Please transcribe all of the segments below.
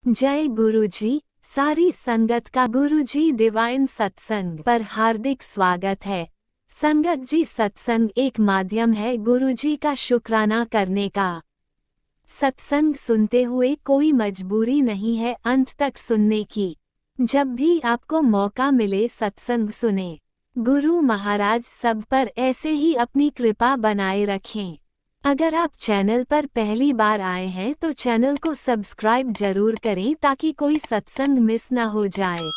जय गुरुजी। सारी संगत का गुरुजी डिवाइन सत्संग पर हार्दिक स्वागत है। संगत जी, सत्संग एक माध्यम है गुरुजी का शुक्राना करने का। सत्संग सुनते हुए कोई मजबूरी नहीं है अंत तक सुनने की। जब भी आपको मौका मिले सत्संग सुने। गुरु महाराज सब पर ऐसे ही अपनी कृपा बनाए रखें। अगर आप चैनल पर पहली बार आए हैं तो चैनल को सब्सक्राइब जरूर करें ताकि कोई सत्संग मिस ना हो जाए।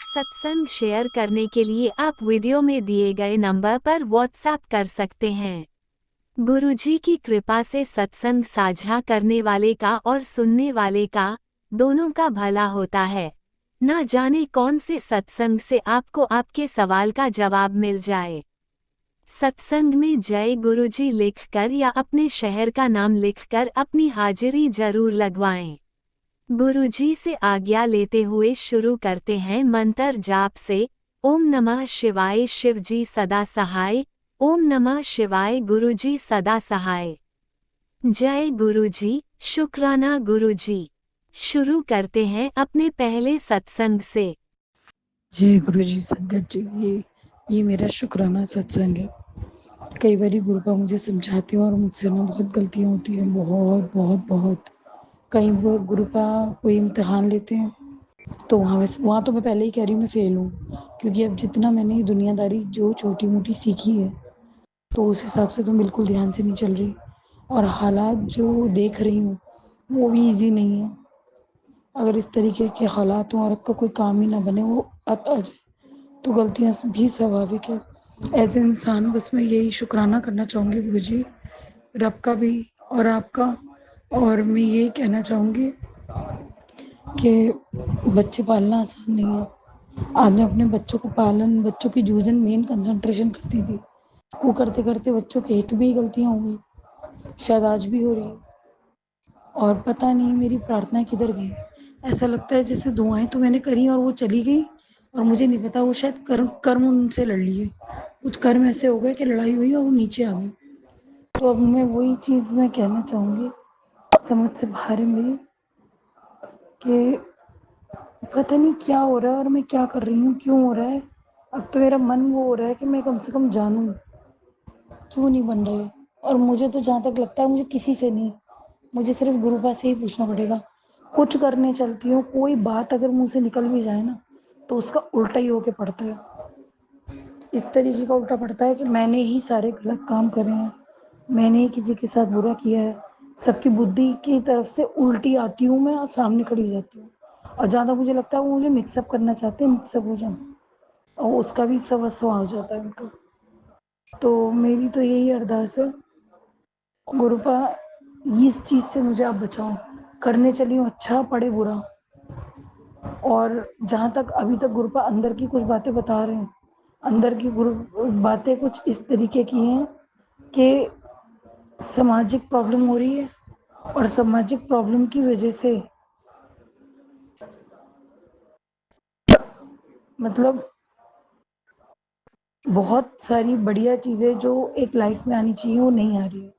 सत्संग शेयर करने के लिए आप वीडियो में दिए गए नंबर पर व्हाट्सएप कर सकते हैं। गुरुजी की कृपा से सत्संग साझा करने वाले का और सुनने वाले का दोनों का भला होता है। ना जाने कौन से सत्संग से आपको आपके सवाल का जवाब मिल जाए। सत्संग में जय गुरुजी लिखकर या अपने शहर का नाम लिखकर अपनी हाजिरी जरूर लगवाएं। गुरुजी से आज्ञा लेते हुए शुरू करते हैं मंत्र जाप से। ओम नमः शिवाय, शिवजी सदा सहाय। ओम नमः शिवाय, गुरुजी सदा सहाय। जय गुरुजी, शुक्राना गुरुजी। शुरू करते हैं अपने पहले सत्संग से। जय गुरु जी। संगत जी, ये मेरा शुक्राना सत्संग है। कई बार गुरुपा मुझे समझाती हैं और मुझसे ना बहुत गलतियाँ होती हैं, बहुत बहुत बहुत। कई बार गुरुपा कोई इम्तिहान लेते हैं तो वहाँ तो मैं पहले ही कह रही हूँ मैं फेल हूँ, क्योंकि अब जितना मैंने दुनियादारी जो छोटी मोटी सीखी है तो उस हिसाब से तो बिल्कुल ध्यान से नहीं चल रही, और हालात जो देख रही हूँ वो भी ईजी नहीं है। अगर इस तरीके के हालात हों, औरत का कोई काम ही ना बने, वो आ जाए तो गलतियाँ भी स्वाभाविक है। एज ए इंसान बस मैं यही शुक्राना करना चाहूँगी गुरुजी, रब का भी और आपका। और मैं यही कहना चाहूँगी कि बच्चे पालना आसान नहीं है। आज मैं अपने बच्चों को पालन, बच्चों की जूझन मेन कंसंट्रेशन करती थी, वो करते करते बच्चों के हित भी गलतियाँ हो गई, शायद आज भी हो रही है। और पता नहीं मेरी प्रार्थना किधर गई। ऐसा लगता है जैसे दुआएं तो मैंने करी और वो चली गई, और मुझे नहीं पता वो शायद कर्म कर्म उनसे लड़ लिए। कुछ कर्म ऐसे हो गए कि लड़ाई हुई और वो नीचे आ गई। तो अब मैं वही चीज़ मैं कहना चाहूँगी, समझ से बाहर है मेरी, कि पता नहीं क्या हो रहा है और मैं क्या कर रही हूँ, क्यों हो रहा है। अब तो मेरा मन वो हो रहा है कि मैं कम से कम जानूँ क्यों नहीं बन रहे। और मुझे तो जहाँ तक लगता है मुझे किसी से नहीं, मुझे सिर्फ गुरुपा से ही पूछना पड़ेगा। कुछ करने चलती हूँ, कोई बात अगर मुंह से निकल भी जाए ना तो उसका उल्टा ही होके पड़ता है। इस तरीके का उल्टा पड़ता है कि मैंने ही सारे गलत काम करे हैं, मैंने ही किसी के साथ बुरा किया है। सबकी बुद्धि की तरफ से उल्टी आती हूँ मैं और सामने खड़ी हो जाती हूँ। और ज़्यादा मुझे लगता है वो मुझे मिक्सअप करना चाहते हैं, मिक्सअप हो जाऊँ और उसका भी सवस्वा हो जाता है उनका। तो मेरी तो यही अरदास है, गुरुपा इस चीज़ से मुझे आप बचाओ। करने चली हूँ अच्छा, पड़े बुरा। और जहाँ तक अभी तक गुरुपा अंदर की कुछ बातें बता रहे हैं, अंदर की गुरु बातें कुछ इस तरीके की हैं कि सामाजिक प्रॉब्लम हो रही है, और सामाजिक प्रॉब्लम की वजह से मतलब बहुत सारी बढ़िया चीज़ें जो एक लाइफ में आनी चाहिए वो नहीं आ रही है।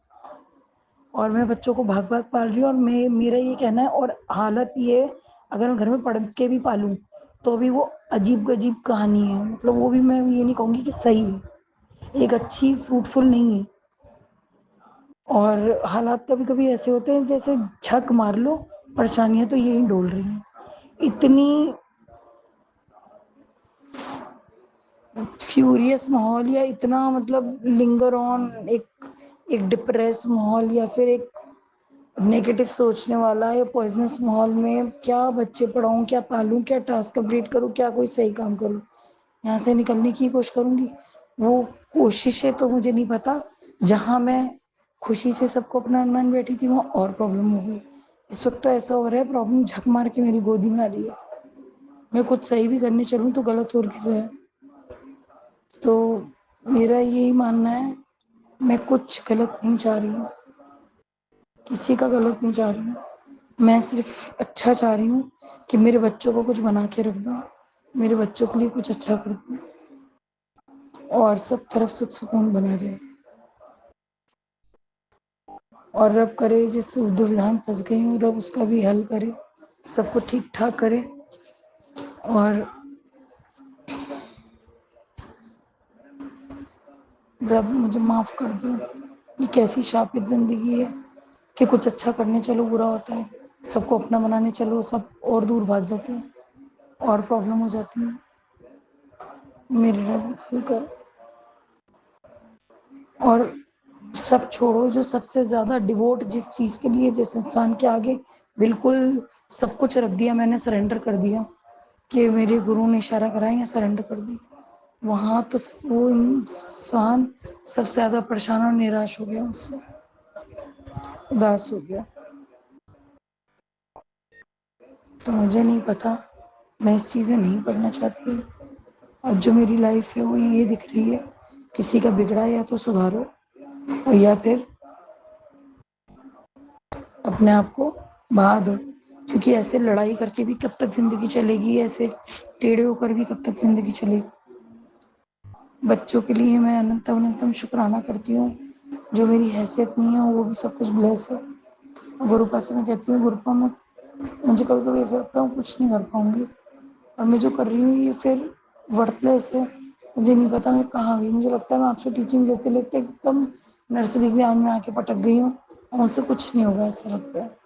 और मैं बच्चों को भाग भाग पाल रही हूँ, और मैं मेरा ये कहना है, और हालत ये अगर मैं घर में पढ़ के भी पालूँ तो भी वो अजीब गजीब कहानी है। मतलब वो भी मैं ये नहीं कहूँगी कि सही है, एक अच्छी फ्रूटफुल नहीं है। और हालात कभी कभी ऐसे होते हैं जैसे झक मार लो, परेशानियां तो यही डोल रही हैं। इतनी फ्यूरियस माहौल, या इतना मतलब लिंगर ऑन, एक डिप्रेस माहौल, या फिर एक नेगेटिव सोचने वाला या पॉइजनस माहौल में क्या बच्चे पढ़ाऊँ, क्या पालूँ, क्या टास्क कंप्लीट करूँ, क्या कोई सही काम करूँ। यहाँ से निकलने की कोशिश करूँगी, वो कोशिशें तो मुझे नहीं पता। जहाँ मैं खुशी से सबको अपना मान बैठी थी वहाँ और प्रॉब्लम हो गई। इस वक्त तो ऐसा हो रहा है प्रॉब्लम झक मार के मेरी गोदी में आ रही है। मैं कुछ सही भी करने चलूँ तो गलत हो गिर रहा है। तो मेरा यही मानना है, मैं कुछ गलत नहीं चाह रही हूँ, किसी का गलत नहीं चाह रही हूँ। मैं सिर्फ अच्छा चाह रही हूँ कि मेरे बच्चों को कुछ बना के रख दूँ, मेरे बच्चों के लिए कुछ अच्छा कर दूँ, और सब तरफ सुख सुकून बना रहे। और रब करे जिस दुविधा में फंस गई हूँ, रब उसका भी हल करे, सबको ठीक ठाक करे और रब मुझे माफ़ कर दो। ये कैसी शापित ज़िंदगी है कि कुछ अच्छा करने चलो बुरा होता है, सबको अपना बनाने चलो सब और दूर भाग जाते हैं और प्रॉब्लम हो जाती है। मेरे रब हल कर। और सब छोड़ो, जो सबसे ज़्यादा डिवोट जिस चीज़ के लिए, जिस इंसान के आगे बिल्कुल सब कुछ रख दिया, मैंने सरेंडर कर दिया कि मेरे गुरु ने इशारा करा या सरेंडर कर दी, वहाँ तो वो इंसान सबसे ज़्यादा परेशान और निराश हो गया, उससे उदास हो गया। तो मुझे नहीं पता, मैं इस चीज़ में नहीं पढ़ना चाहती। अब जो मेरी लाइफ है वो ये दिख रही है, किसी का बिगड़ा या तो सुधारो और या फिर अपने आप को बहा दो, क्योंकि ऐसे लड़ाई करके भी कब तक जिंदगी चलेगी, ऐसे टेढ़े होकर भी कब तक जिंदगी चलेगी। बच्चों के लिए मैं अनंतम अनंतम शुक्राना करती हूँ, जो मेरी हैसियत नहीं है वो भी सब कुछ ब्लेस है। गुरुपा से मैं कहती हूँ, गुरुपा मैं, मुझे कभी कभी ऐसा लगता है कुछ नहीं कर पाऊंगी और मैं जो कर रही हूँ ये फिर वर्थलेस है। मुझे नहीं पता मैं कहाँ गई, मुझे लगता है मैं आपसे टीचिंग लेते लेते एकदम नर्सरी ज्ञान में आके पटक गई हूँ और मुझसे कुछ नहीं होगा, ऐसा लगता है।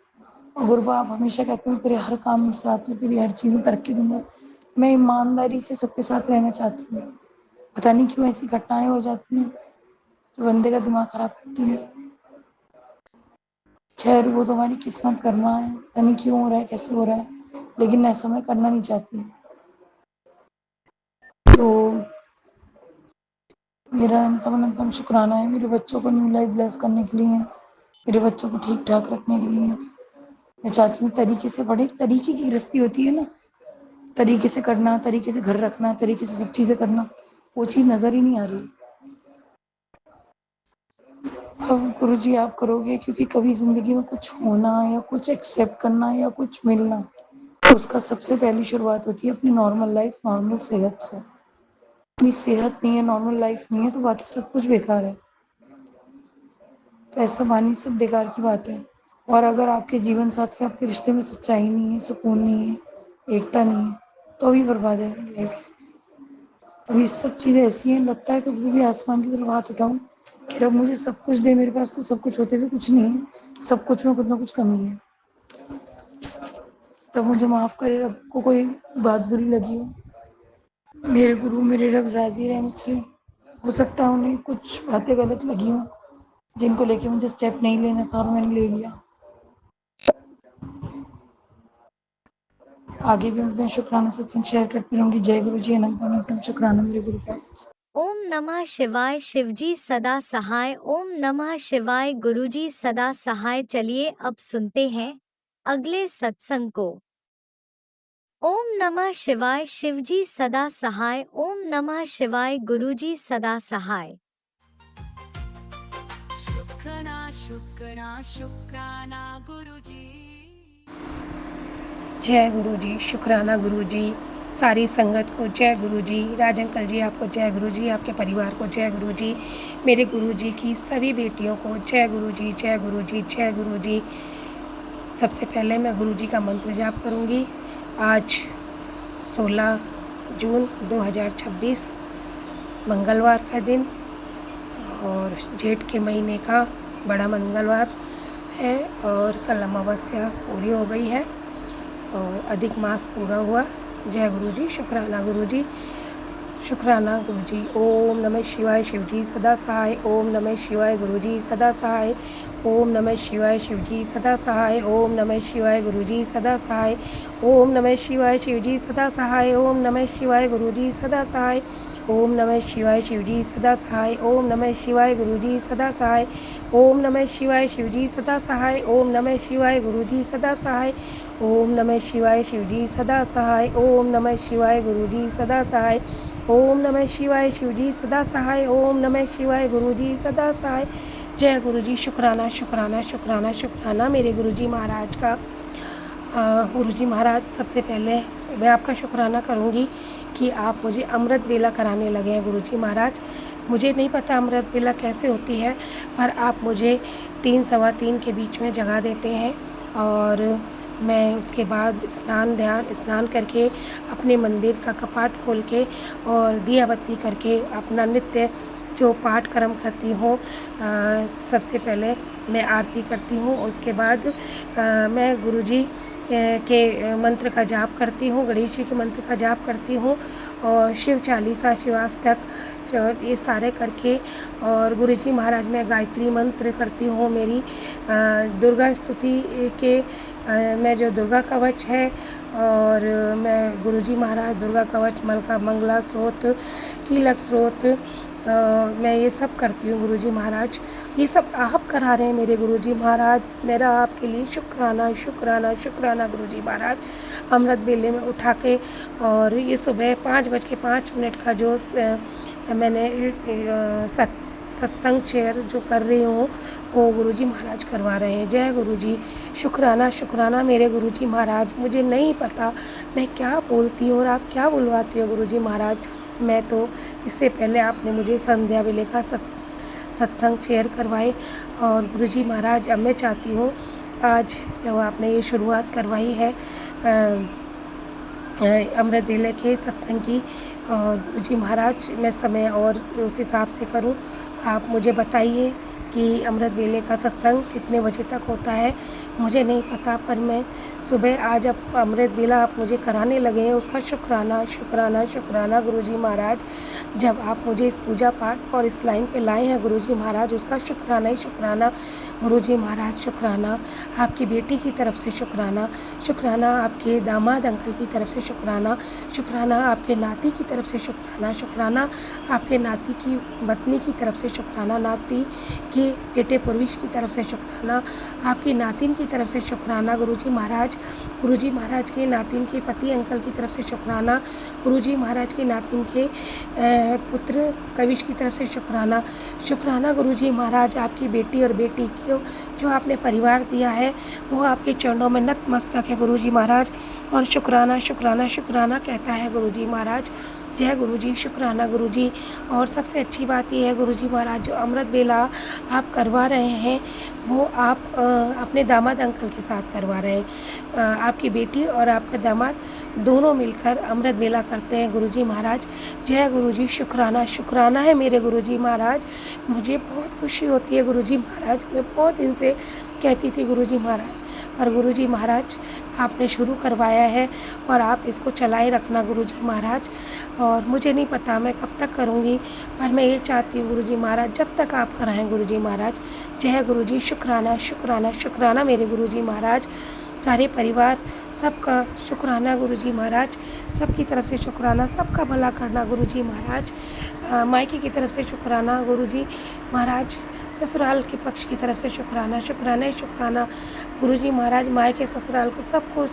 और गुरुबा आप हमेशा कहते हो तेरे हर काम में साथ हूँ, तेरी हर चीज़ में तरक्की दूंगा। मैं ईमानदारी से सबके साथ रहना चाहती हूँ, पता नहीं क्यों ऐसी घटनाएं हो जाती हैं जो बंदे का दिमाग खराब करती है। खैर वो तो हमारी किस्मत कर्मा है, पता नहीं क्यों हो रहा है, कैसे हो रहा है, लेकिन ऐसा मैं करना नहीं चाहती। तो मेरा अनंतम अनंतम शुक्राना है मेरे बच्चों को न्यू लाइफ ब्लेस करने के लिए, मेरे बच्चों को ठीक ठाक रखने के लिए। मैं चाहती हूँ तरीके से बड़े तरीके की गृहस्थी होती है ना, तरीके से करना, तरीके से घर रखना, तरीके से सब चीज़ें करना, वो चीज़ नज़र ही नहीं आ रही। अब गुरुजी आप करोगे, क्योंकि कभी ज़िंदगी में कुछ होना या कुछ एक्सेप्ट करना या कुछ मिलना, तो उसका सबसे पहली शुरुआत होती है अपनी नॉर्मल लाइफ, नॉर्मल सेहत से। अपनी सेहत नहीं है, नॉर्मल लाइफ नहीं है, तो बाकी सब कुछ बेकार है। पैसा पानी सब बेकार की बात है। और अगर आपके जीवन साथी, आपके रिश्ते में सच्चाई नहीं है, सुकून नहीं है, एकता नहीं है, तो भी बर्बाद है लाइफ। अभी सब चीज़ें ऐसी हैं, लगता है कभी कभी आसमान की तरफ हाथ उठाऊं कि रब मुझे सब कुछ दे, मेरे पास तो सब कुछ होते हुए कुछ नहीं है, सब कुछ में कुछ ना कुछ कमी है। रब मुझे माफ़ करे, रब को कोई बात बुरी लगी हो, मेरे गुरु मेरे रब राजी रहे मुझसे। हो सकता है उन्हें कुछ बातें गलत लगी हों जिनको लेके मुझे स्टेप नहीं लेना था और मैंने ले लिया। आगे भी मैं शुक्राना सत्संग शेयर करती रहूंगी। जय गुरु जी, अनंत अनंत शुक्राना मेरे गुरु का। ओम नमः शिवाय। शिवजी सदा सहाय। ओम नमः शिवाय। गुरुजी सदा सहाय। चलिए अब सुनते हैं अगले सत्संग को। ओम नमः शिवाय। शिवजी सदा सहाय। ओम नमः शिवाय। गुरुजी सदा सहाय। शुक्राना शुक्राना शुक्राना गुरुजी। जय गुरु जी। शुक्राना गुरु जी। सारी संगत को जय गुरु जी। राज अंकल जी आपको जय गुरु जी, आपके परिवार को जय गुरु जी, मेरे गुरु जी की सभी बेटियों को जय गुरु जी, जय गुरु जी, जय गुरु जी। सबसे पहले मैं गुरु जी का मंत्र जाप करूंगी। आज 16 जून 2026 मंगलवार का दिन और जेठ के महीने का बड़ा मंगलवार है और कल अमावस्या पूरी हो गई है और अधिक मास पूरा हुआ। जय गुरु जी। शुक्राना गुरु जी। शुक्राना गुरु जी। ओम नमः शिवाय। शिव जी सदा सहाय। ओम नमः शिवाय। गुरु जी सदा सहाय। ओम नमः शिवाय। शिव जी सदा सहाय। ओम नमः शिवाय। गुरु जी सदा सहाय। ओम नमः शिवाय। शिव जी सदा सहाय। ओम नमः शिवाय। गुरु जी सदा सहाय। ओम नमः शिवाय। शिव जी सदा सहाय। ओम नमः शिवाय। गुरु जी सदा सहाय। ओम नमः शिवाय। शिव जी सदा सहाय। ओम नमः शिवाय। गुरु जी सदा सहाय। ओम नमः शिवाय। शिव जी सदा सहाय। ओम नमः शिवाय। गुरु जी सदा सहाय। ओम नमः शिवाय। शिव जी सदा सहाय। ओम नमः शिवाय। गुरु जी सदा सहाय। जय गुरु जी। शुक्राना शुक्राना शुक्राना शुक्राना मेरे गुरु जी महाराज का। गुरु जी महाराज, सबसे पहले मैं आपका शुक्राना करूंगी कि आप मुझे अमृत वेला कराने लगे हैं। गुरु जी महाराज, मुझे नहीं पता अमृत वेला कैसे होती है, पर आप मुझे 3 सवा 3 के बीच में जगा देते हैं और मैं उसके बाद स्नान करके अपने मंदिर का कपाट खोल के और दिया बत्ती करके अपना नित्य जो पाठ कर्म करती हूँ, सबसे पहले मैं आरती करती हूँ। उसके बाद मैं गुरुजी के मंत्र का जाप करती हूँ, गणेश जी के मंत्र का जाप करती हूँ और शिव चालीसा, शिवाष्टक ये सारे करके, और गुरुजी महाराज मैं गायत्री मंत्र करती हूँ। मेरी दुर्गा स्तुति के मैं जो दुर्गा कवच है, और मैं गुरुजी महाराज दुर्गा कवच, मलका मंगला स्रोत, कीलक स्रोत, मैं ये सब करती हूँ। गुरुजी महाराज ये सब आप करा रहे हैं मेरे गुरुजी महाराज, मेरा आपके लिए शुक्राना शुक्राना शुक्राना गुरुजी महाराज। अमृत बेले में उठा के, और ये सुबह 5:05 का जो मैंने सत्संग शेयर जो कर रही हूँ वो गुरुजी महाराज करवा रहे हैं। जय गुरुजी, शुक्राना शुक्राना मेरे गुरुजी महाराज। मुझे नहीं पता मैं क्या बोलती हूँ और आप क्या बुलवाते हो गुरुजी महाराज। मैं तो इससे पहले आपने मुझे संध्या वेले का सत्संग शेयर करवाए, और गुरुजी महाराज अब मैं चाहती हूँ आज जब आपने ये शुरुआत करवाई है अमृत वेले के सत्संग की, और गुरुजी महाराज मैं समय और उस हिसाब से करूं। आप मुझे बताइए कि अमृत वेले का सत्संग कितने बजे तक होता है, मुझे नहीं पता, पर मैं सुबह आज अब अमृत वेला आप मुझे कराने लगे हैं, उसका शुक्राना शुक्राना शुक्राना गुरुजी महाराज। जब आप मुझे इस पूजा पाठ और इस लाइन पे लाए हैं गुरुजी महाराज, उसका शुक्राना ही शुक्राना गुरुजी महाराज। शुक्राना आपकी बेटी की तरफ से, शुक्राना शुक्राना आपके दामाद अंकल की तरफ से, शुक्राना शुक्राना आपके नाती की तरफ से, शुक्राना शुक्राना आपके नाती की पत्नी की तरफ से, शुक्राना नाती के बेटे पूर्विश की तरफ से, शुक्राना आपकी नातिन की तरफ से, शुक्राना गुरुजी महाराज। गुरुजी महाराज के नातिन के पति अंकल की तरफ से, शुक्राना गुरुजी महाराज के नातिन के पुत्र कविश की तरफ से, शुक्राना शुक्राना गुरुजी महाराज। आपकी बेटी और बेटी को जो आपने परिवार दिया है वो आपके चरणों में नतमस्तक है गुरुजी महाराज, और शुक्राना शुक्राना शुक्राना कहता है गुरुजी महाराज। जय गुरुजी, शुक्राना गुरुजी। और सबसे अच्छी बात यह है गुरुजी महाराज, जो अमृत वेला आप करवा रहे हैं वो आप अपने दामाद अंकल के साथ करवा रहे हैं। आपकी बेटी और आपका दामाद दोनों मिलकर अमृत वेला करते हैं गुरुजी महाराज। जय गुरुजी, शुक्राना शुक्राना है मेरे गुरुजी महाराज। मुझे बहुत खुशी होती है गुरुजी महाराज, मैं बहुत दिन से कहती थी गुरुजी महाराज, और गुरुजी महाराज आपने शुरू करवाया है और आप इसको चलाए रखना गुरुजी महाराज। और मुझे नहीं पता मैं कब तक करूँगी, पर मैं ये चाहती हूँ गुरुजी महाराज जब तक आप कराएं गुरुजी महाराज। जय गुरुजी, शुक्राना शुक्राना शुक्राना मेरे गुरुजी महाराज। सारे परिवार सबका शुक्राना गुरुजी महाराज, सबकी तरफ से शुक्राना, सबका भला करना गुरुजी महाराज। मायके की तरफ से शुक्राना गुरुजी महाराज, ससुराल के पक्ष की तरफ से शुक्राना शुक्राना ही शुक्राना गुरुजी महाराज। मायके ससुराल को सबको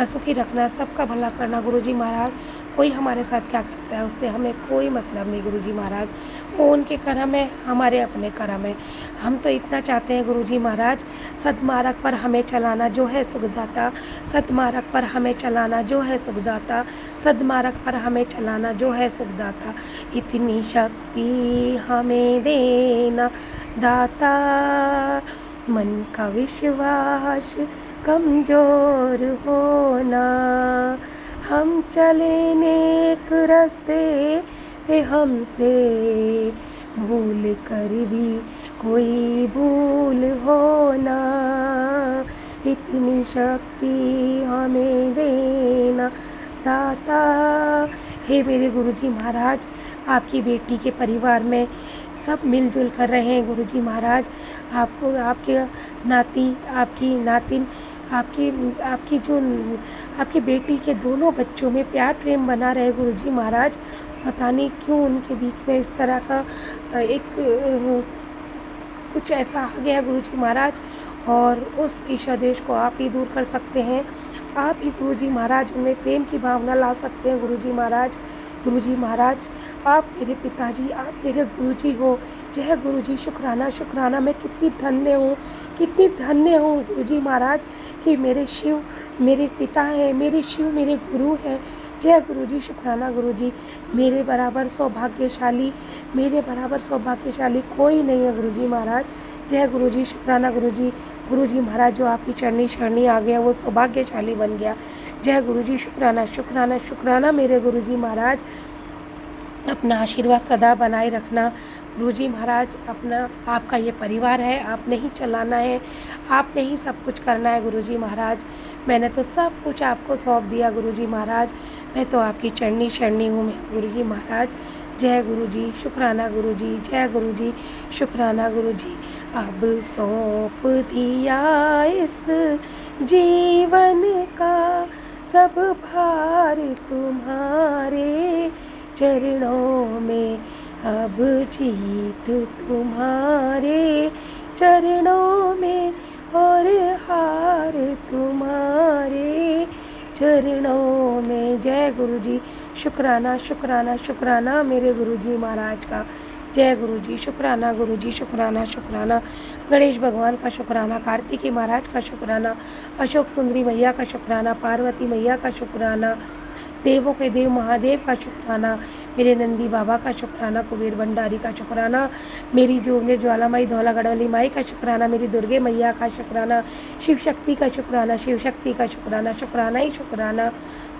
सुखी रखना, सबका भला करना गुरुजी महाराज। कोई हमारे साथ क्या करता है उससे हमें कोई मतलब नहीं गुरुजी महाराज, वो उनके कर्म है, हमारे अपने कर्म है। हम तो इतना चाहते हैं गुरुजी महाराज, सद्मार्ग पर हमें चलाना जो है सुखदाता, सद्मार्ग पर हमें चलाना जो है सुखदाता, सद्मार्ग पर हमें चलाना जो है सुखदाता। इतनी शक्ति हमें देना दाता, मन का विश्वास कमजोर होना, हम चले नेक रास्ते पे हमसे भूल कर भी कोई भूल होना, इतनी शक्ति हमें देना दाता। हे मेरे गुरुजी महाराज, आपकी बेटी के परिवार में सब मिलजुल कर रहे हैं गुरुजी महाराज। आपको आपके नाती, आपकी नातिन, आपकी जो आपकी बेटी के दोनों बच्चों में प्यार प्रेम बना रहे गुरुजी महाराज। पता नहीं क्यों उनके बीच में इस तरह का एक कुछ ऐसा आ गया गुरुजी महाराज, और उस ईर्ष्यादेश को आप ही दूर कर सकते हैं। आप ही गुरुजी महाराज उनमें प्रेम की भावना ला सकते हैं गुरुजी महाराज। गुरुजी महाराज आप मेरे पिताजी, आप मेरे गुरुजी हो। जय गुरुजी, शुक्राना शुक्राना। मैं कितनी धन्य हूँ, कितनी धन्य हूँ गुरुजी महाराज कि मेरे शिव मेरे पिता हैं, मेरे शिव मेरे गुरु हैं। जय गुरुजी, शुक्राना गुरुजी। मेरे बराबर सौभाग्यशाली, मेरे बराबर सौभाग्यशाली कोई नहीं है गुरुजी महाराज। जय गुरुजी, शुक्राना गुरुजी। गुरुजी महाराज जो आपकी चरणी शरणी आ गया वो सौभाग्यशाली बन गया। जय गुरुजी, शुक्राना शुक्राना शुक्राना मेरे गुरुजी महाराज। अपना आशीर्वाद सदा बनाए रखना गुरुजी महाराज। अपना आपका ये परिवार है, आपने ही चलाना है, आपने ही सब कुछ करना है गुरुजी महाराज। मैंने तो सब कुछ आपको सौंप दिया गुरुजी महाराज। मैं तो आपकी चरणी शरणी हूँ गुरुजी महाराज। जय गुरुजी, शुक्राना गुरुजी। जय गुरुजी, शुक्राना गुरुजी। अब सौंप दिया इस जीवन का सब भार तुम्हारे चरणों में। अब जीत तुम्हारे चरणों में और हार तुम्हारे चरणों में। जय गुरुजी, शुक्राना शुक्राना शुक्राना मेरे गुरुजी महाराज का। जय गुरुजी, शुक्राना गुरुजी, शुक्राना शुक्राना। गणेश भगवान का शुक्राना, कार्तिकी महाराज का शुक्राना, अशोक सुंदरी मैया का शुक्राना, पार्वती मैया का शुक्राना, देवों के देव महादेव का शुक्राना, मेरे नंदी बाबा का शुक्राना, कुबेर भंडारी का शुक्राना, मेरी जो ज्वालामाई धौलागढ़ वाली माई का शुक्राना, मेरी दुर्गे मैया का शुक्राना, शिव शक्ति का शुक्राना, शिव शक्ति का शुक्राना, शुक्राना ही शुक्राना।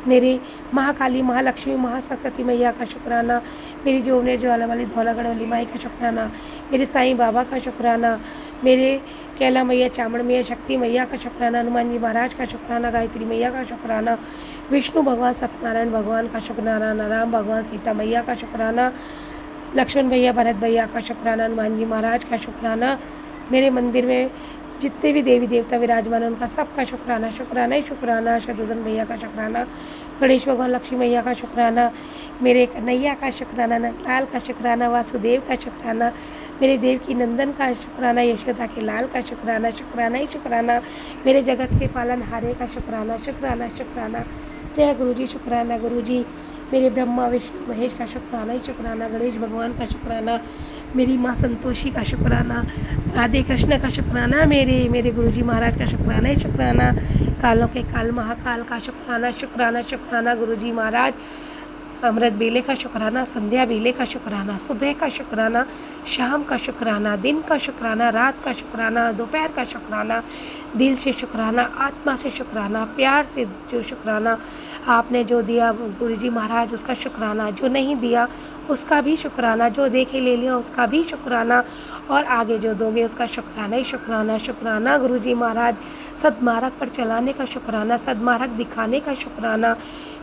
मेरे महाकाली, महालक्ष्मी, महासरस्वती मैया का शुक्राना, मेरी जो ज्वालामाई धौलागढ़ वाली माई का शुक्राना, मेरे साईं बाबा का शुक्राना, मेरे कैला मैया, चामड़ मैया, शक्ति मैया का शुक्राना, हनुमान जी महाराज का शुक्राना, गायत्री मैया का शुक्राना, विष्णु भगवान, सत्यनारायण भगवान का शुक्राना, राम भगवान, सीता मैया का शुक्राना, लक्ष्मण भैया, भरत भैया का शुक्राना, हनुमान जी महाराज का शुक्राना। मेरे मंदिर में जितने भी देवी देवता विराजमान हैं उनका सबका शुक्राना, शुक्राना ही शुक्राना। शत्रुघ्न भैया का शुक्राना, गणेश भगवान, लक्ष्मी मैया का शुक्राना, मेरे कन्हैया का शुक्राना, नंदलाल का शुक्राना, वासुदेव का शुक्राना, मेरे देव की नंदन का शुक्राना, यशोदा के लाल का शुक्राना, शुक्राना ही शुक्राना। मेरे जगत के पालनहारे का शुक्राना, शुक्राना शुक्राना। जय गुरुजी, शुक्राना गुरुजी। मेरे ब्रह्मा विष्णु महेश का शुक्राना ही शुक्राना, गणेश भगवान का शुक्राना, मेरी माँ संतोषी का शुक्राना, राधे कृष्ण का शुक्राना, मेरे गुरुजी महाराज का शुक्राना ही शुक्राना, कालों के काल महाकाल का शुक्राना, शुक्राना शुक्राना गुरुजी महाराज। अमृत बेले का शुक्राना, संध्या बेले का शुक्राना, सुबह का शुक्राना, शाम का शुक्राना, दिन का शुक्राना, रात का शुक्राना, दोपहर का शुक्राना, दिल से शुक्राना, आत्मा से शुक्राना, प्यार से जो शुक्राना। आपने जो दिया गुरुजी महाराज उसका शुक्राना, जो नहीं दिया उसका भी शुक्राना, जो दे के ले लिया उसका भी शुक्राना, और आगे जो दोगे उसका शुक्राना ही शुक्राना। शुक्राना गुरुजी महाराज। सदमार्ग पर चलाने का शुक्राना, सदमार्ग दिखाने का शुक्राना,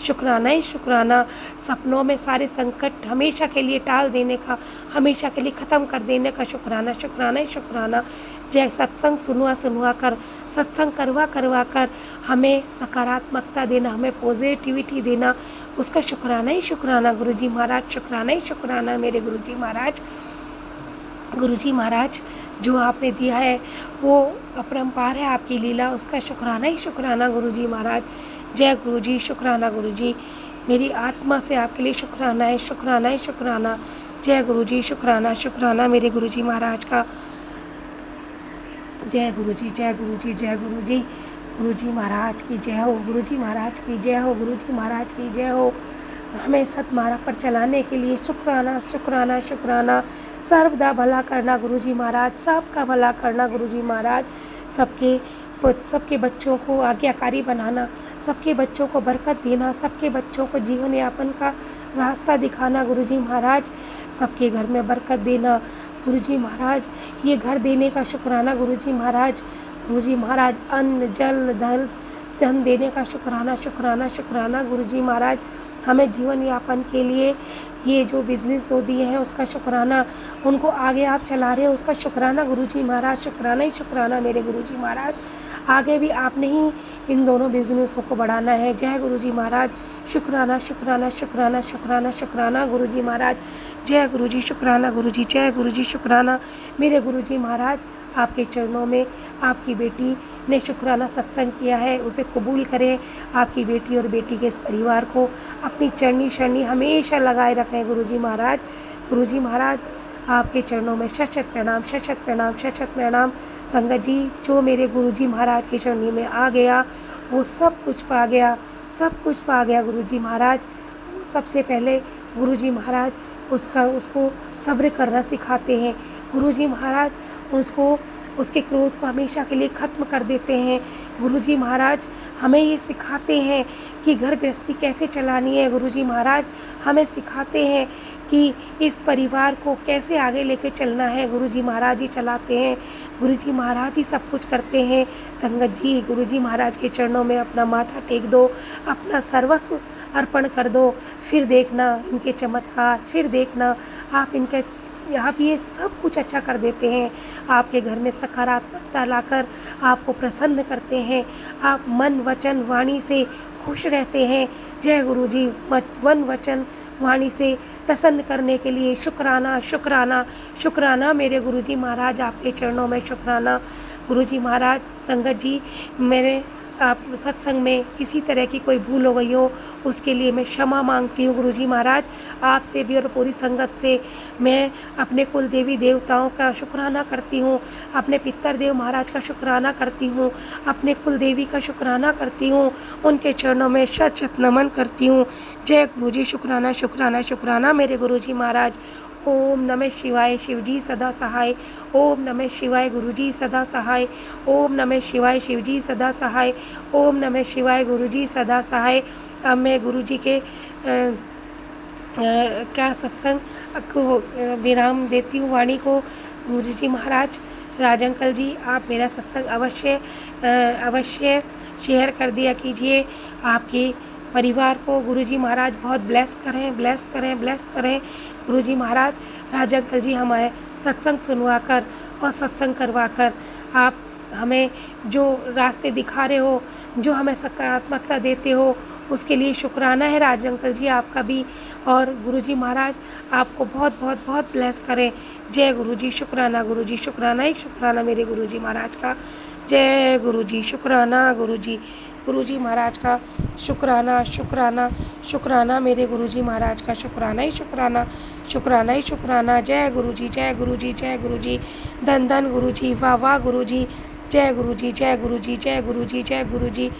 शुक्राना ही शुक्राना। सपनों में सारे संकट हमेशा के लिए टाल देने का, हमेशा के लिए ख़त्म कर देने का शुक्राना, शुक्राना ही शुक्राना। जय सत्संग सुनवा कर, सत्संग करवा कर हमें सकारात्मकता देना, हमें पॉजिटिविटी देना, उसका शुक्राना ही शुक्राना गुरुजी महाराज। शुक्राना ही शुक्राना मेरे गुरुजी महाराज। गुरुजी महाराज जो आपने दिया है वो अपरंपार है, आपकी लीला, उसका शुक्राना ही शुक्राना गुरुजी महाराज। जय गुरुजी, शुक्राना गुरुजी। मेरी आत्मा से आपके लिए शुक्राना है, शुक्राना ही शुक्राना। जय गुरुजी, शुक्राना शुक्राना मेरे गुरुजी महाराज का। जय गुरुजी, जय गुरुजी, जय गुरुजी। गुरुजी महाराज की जय हो, गुरुजी महाराज की जय हो, गुरुजी महाराज की जय हो। हमें सतमार्ग पर चलाने के लिए शुक्राना शुक्राना शुक्राना। सर्वदा भला करना गुरुजी महाराज, सबका भला करना गुरुजी महाराज। सबके बच्चों को आज्ञाकारी बनाना, सबके बच्चों को बरकत देना, सबके बच्चों को जीवन यापन का रास्ता दिखाना गुरुजी महाराज। सबके घर में बरकत देना गुरुजी महाराज। ये घर देने का शुक्राना गुरुजी महाराज। गुरुजी महाराज अन्न जल धन देने का शुक्राना शुक्राना शुक्राना गुरुजी महाराज। हमें जीवन यापन के लिए ये जो बिजनेस दो दिए हैं उसका शुक्राना, उनको आगे आप चला रहे हो उसका शुक्राना गुरुजी महाराज। शुक्राना ही शुक्राना मेरे गुरुजी महाराज। आगे भी आपने ही इन दोनों बिजनेसों को बढ़ाना है। जय गुरुजी महाराज। शुक्राना शुक्राना शुक्राना शुक्राना शुक्राना गुरुजी महाराज। जय गुरुजी, शुक्राना गुरुजी। जय गुरुजी, शुक्राना मेरे गुरुजी महाराज। आपके चरणों में आपकी बेटी ने शुक्राना सत्संग किया है, उसे कबूल करें। आपकी बेटी और बेटी के इस परिवार को अपनी चरनी शरणी हमेशा लगाए रखें गुरुजी महाराज। गुरुजी महाराज आपके चरणों में शत शत प्रणाम, शत शत प्रणाम, शत शत प्रणाम। संगत जी, जो मेरे गुरुजी महाराज की चरनी में आ गया वो सब कुछ पा गया, सब कुछ पा गया गुरुजी महाराज। सबसे पहले गुरुजी महाराज उसको सब्र करना सिखाते हैं। गुरुजी महाराज उसको उसके क्रोध को हमेशा के लिए ख़त्म कर देते हैं। गुरुजी महाराज हमें ये सिखाते हैं कि घर गृहस्थी कैसे चलानी है। गुरुजी महाराज हमें सिखाते हैं कि इस परिवार को कैसे आगे लेके चलना है। गुरुजी महाराज ही चलाते हैं, गुरुजी महाराज ही सब कुछ करते हैं। संगत जी, गुरुजी महाराज के चरणों में अपना माथा टेक दो, अपना सर्वस्व अर्पण कर दो, फिर देखना इनके चमत्कार, फिर देखना आप इनके यहाँ भी ये सब कुछ अच्छा कर देते हैं। आपके घर में सकारात्मकता लाकर आपको प्रसन्न करते हैं। आप मन वचन वाणी से खुश रहते हैं। जय गुरुजी। मन वचन वाणी से प्रसन्न करने के लिए शुक्राना, शुक्राना, शुक्राना मेरे गुरुजी महाराज। आपके चरणों में शुक्राना गुरुजी महाराज। संगत जी, मेरे आप सत्संग में किसी तरह की कोई भूल हो गई हो उसके लिए मैं क्षमा मांगती हूँ गुरुजी महाराज। आपसे भी और पूरी संगत से मैं अपने कुल देवी देवताओं का शुक्राना करती हूँ, अपने पितर देव महाराज का शुक्राना करती हूँ, अपने कुल देवी का शुक्राना करती हूँ, उनके चरणों में शत शत नमन करती हूँ। जय गुरुजी। शुक्राना, शुक्राना, शुक्राना मेरे गुरुजी महाराज। ओम नमः शिवाय। शिवजी सदा सहाय। ओम नमः शिवाय। गुरुजी सदा सहाय। ओम नमः शिवाय। शिवजी सदा सहाय। ओम नमः शिवाय। गुरुजी सदा सहाय। अब मैं गुरुजी के क्या सत्संग को विराम देती हूँ वाणी को। गुरुजी महाराज, राज अंकल जी, आप मेरा सत्संग अवश्य शेयर कर दिया कीजिए। आपके परिवार को गुरुजी महाराज बहुत ब्लेस करें, ब्लेस करें, ब्लेस करें। गुरुजी महाराज, राज अंकल जी हमारे सत्संग सुनवाकर और सत्संग करवाकर आप हमें जो रास्ते दिखा रहे हो, जो हमें सकारात्मकता देते हो, उसके लिए शुक्राना है राज अंकल जी आपका भी। और गुरुजी महाराज आपको बहुत बहुत बहुत ब्लेस करें। जय गुरुजी। शुक्राना गुरुजी। शुक्राना ही शुक्राना मेरे गुरुजी महाराज का। जय गुरुजी। शुक्राना गुरुजी। गुरुजी महाराज का शुक्राना, शुक्राना, शुक्राना मेरे गुरुजी महाराज का। शुक्राना ही शुक्राना, शुक्राना ही शुक्राना। जय गुरुजी, जय गुरुजी, जय गुरुजी। धन धन गुरुजी। वाह वाह गुरुजी। जय गुरुजी, जय गुरुजी, जय गुरुजी, जय गुरुजी।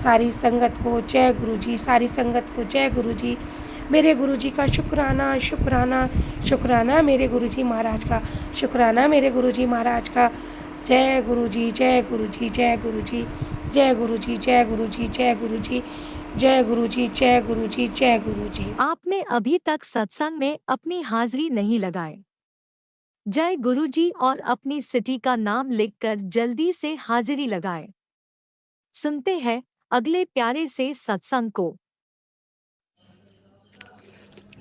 सारी संगत को जय गुरुजी, सारी संगत को जय गुरुजी। मेरे गुरुजी का शुक्राना, शुक्राना, शुक्राना मेरे गुरुजी महाराज का। शुक्राना मेरे गुरुजी महाराज का। जय गुरुजी, जय गुरुजी, जय गुरुजी। जय गुरुजी, जय गुरुजी, जय गुरुजी। जय गुरुजी, जय गुरुजी, जय गुरुजी। आपने अभी तक सत्संग में अपनी हाजिरी नहीं लगाए। जय गुरुजी और अपनी सिटी का नाम लिखकर जल्दी से हाजिरी लगाएं। सुनते हैं अगले प्यारे से सत्संग को।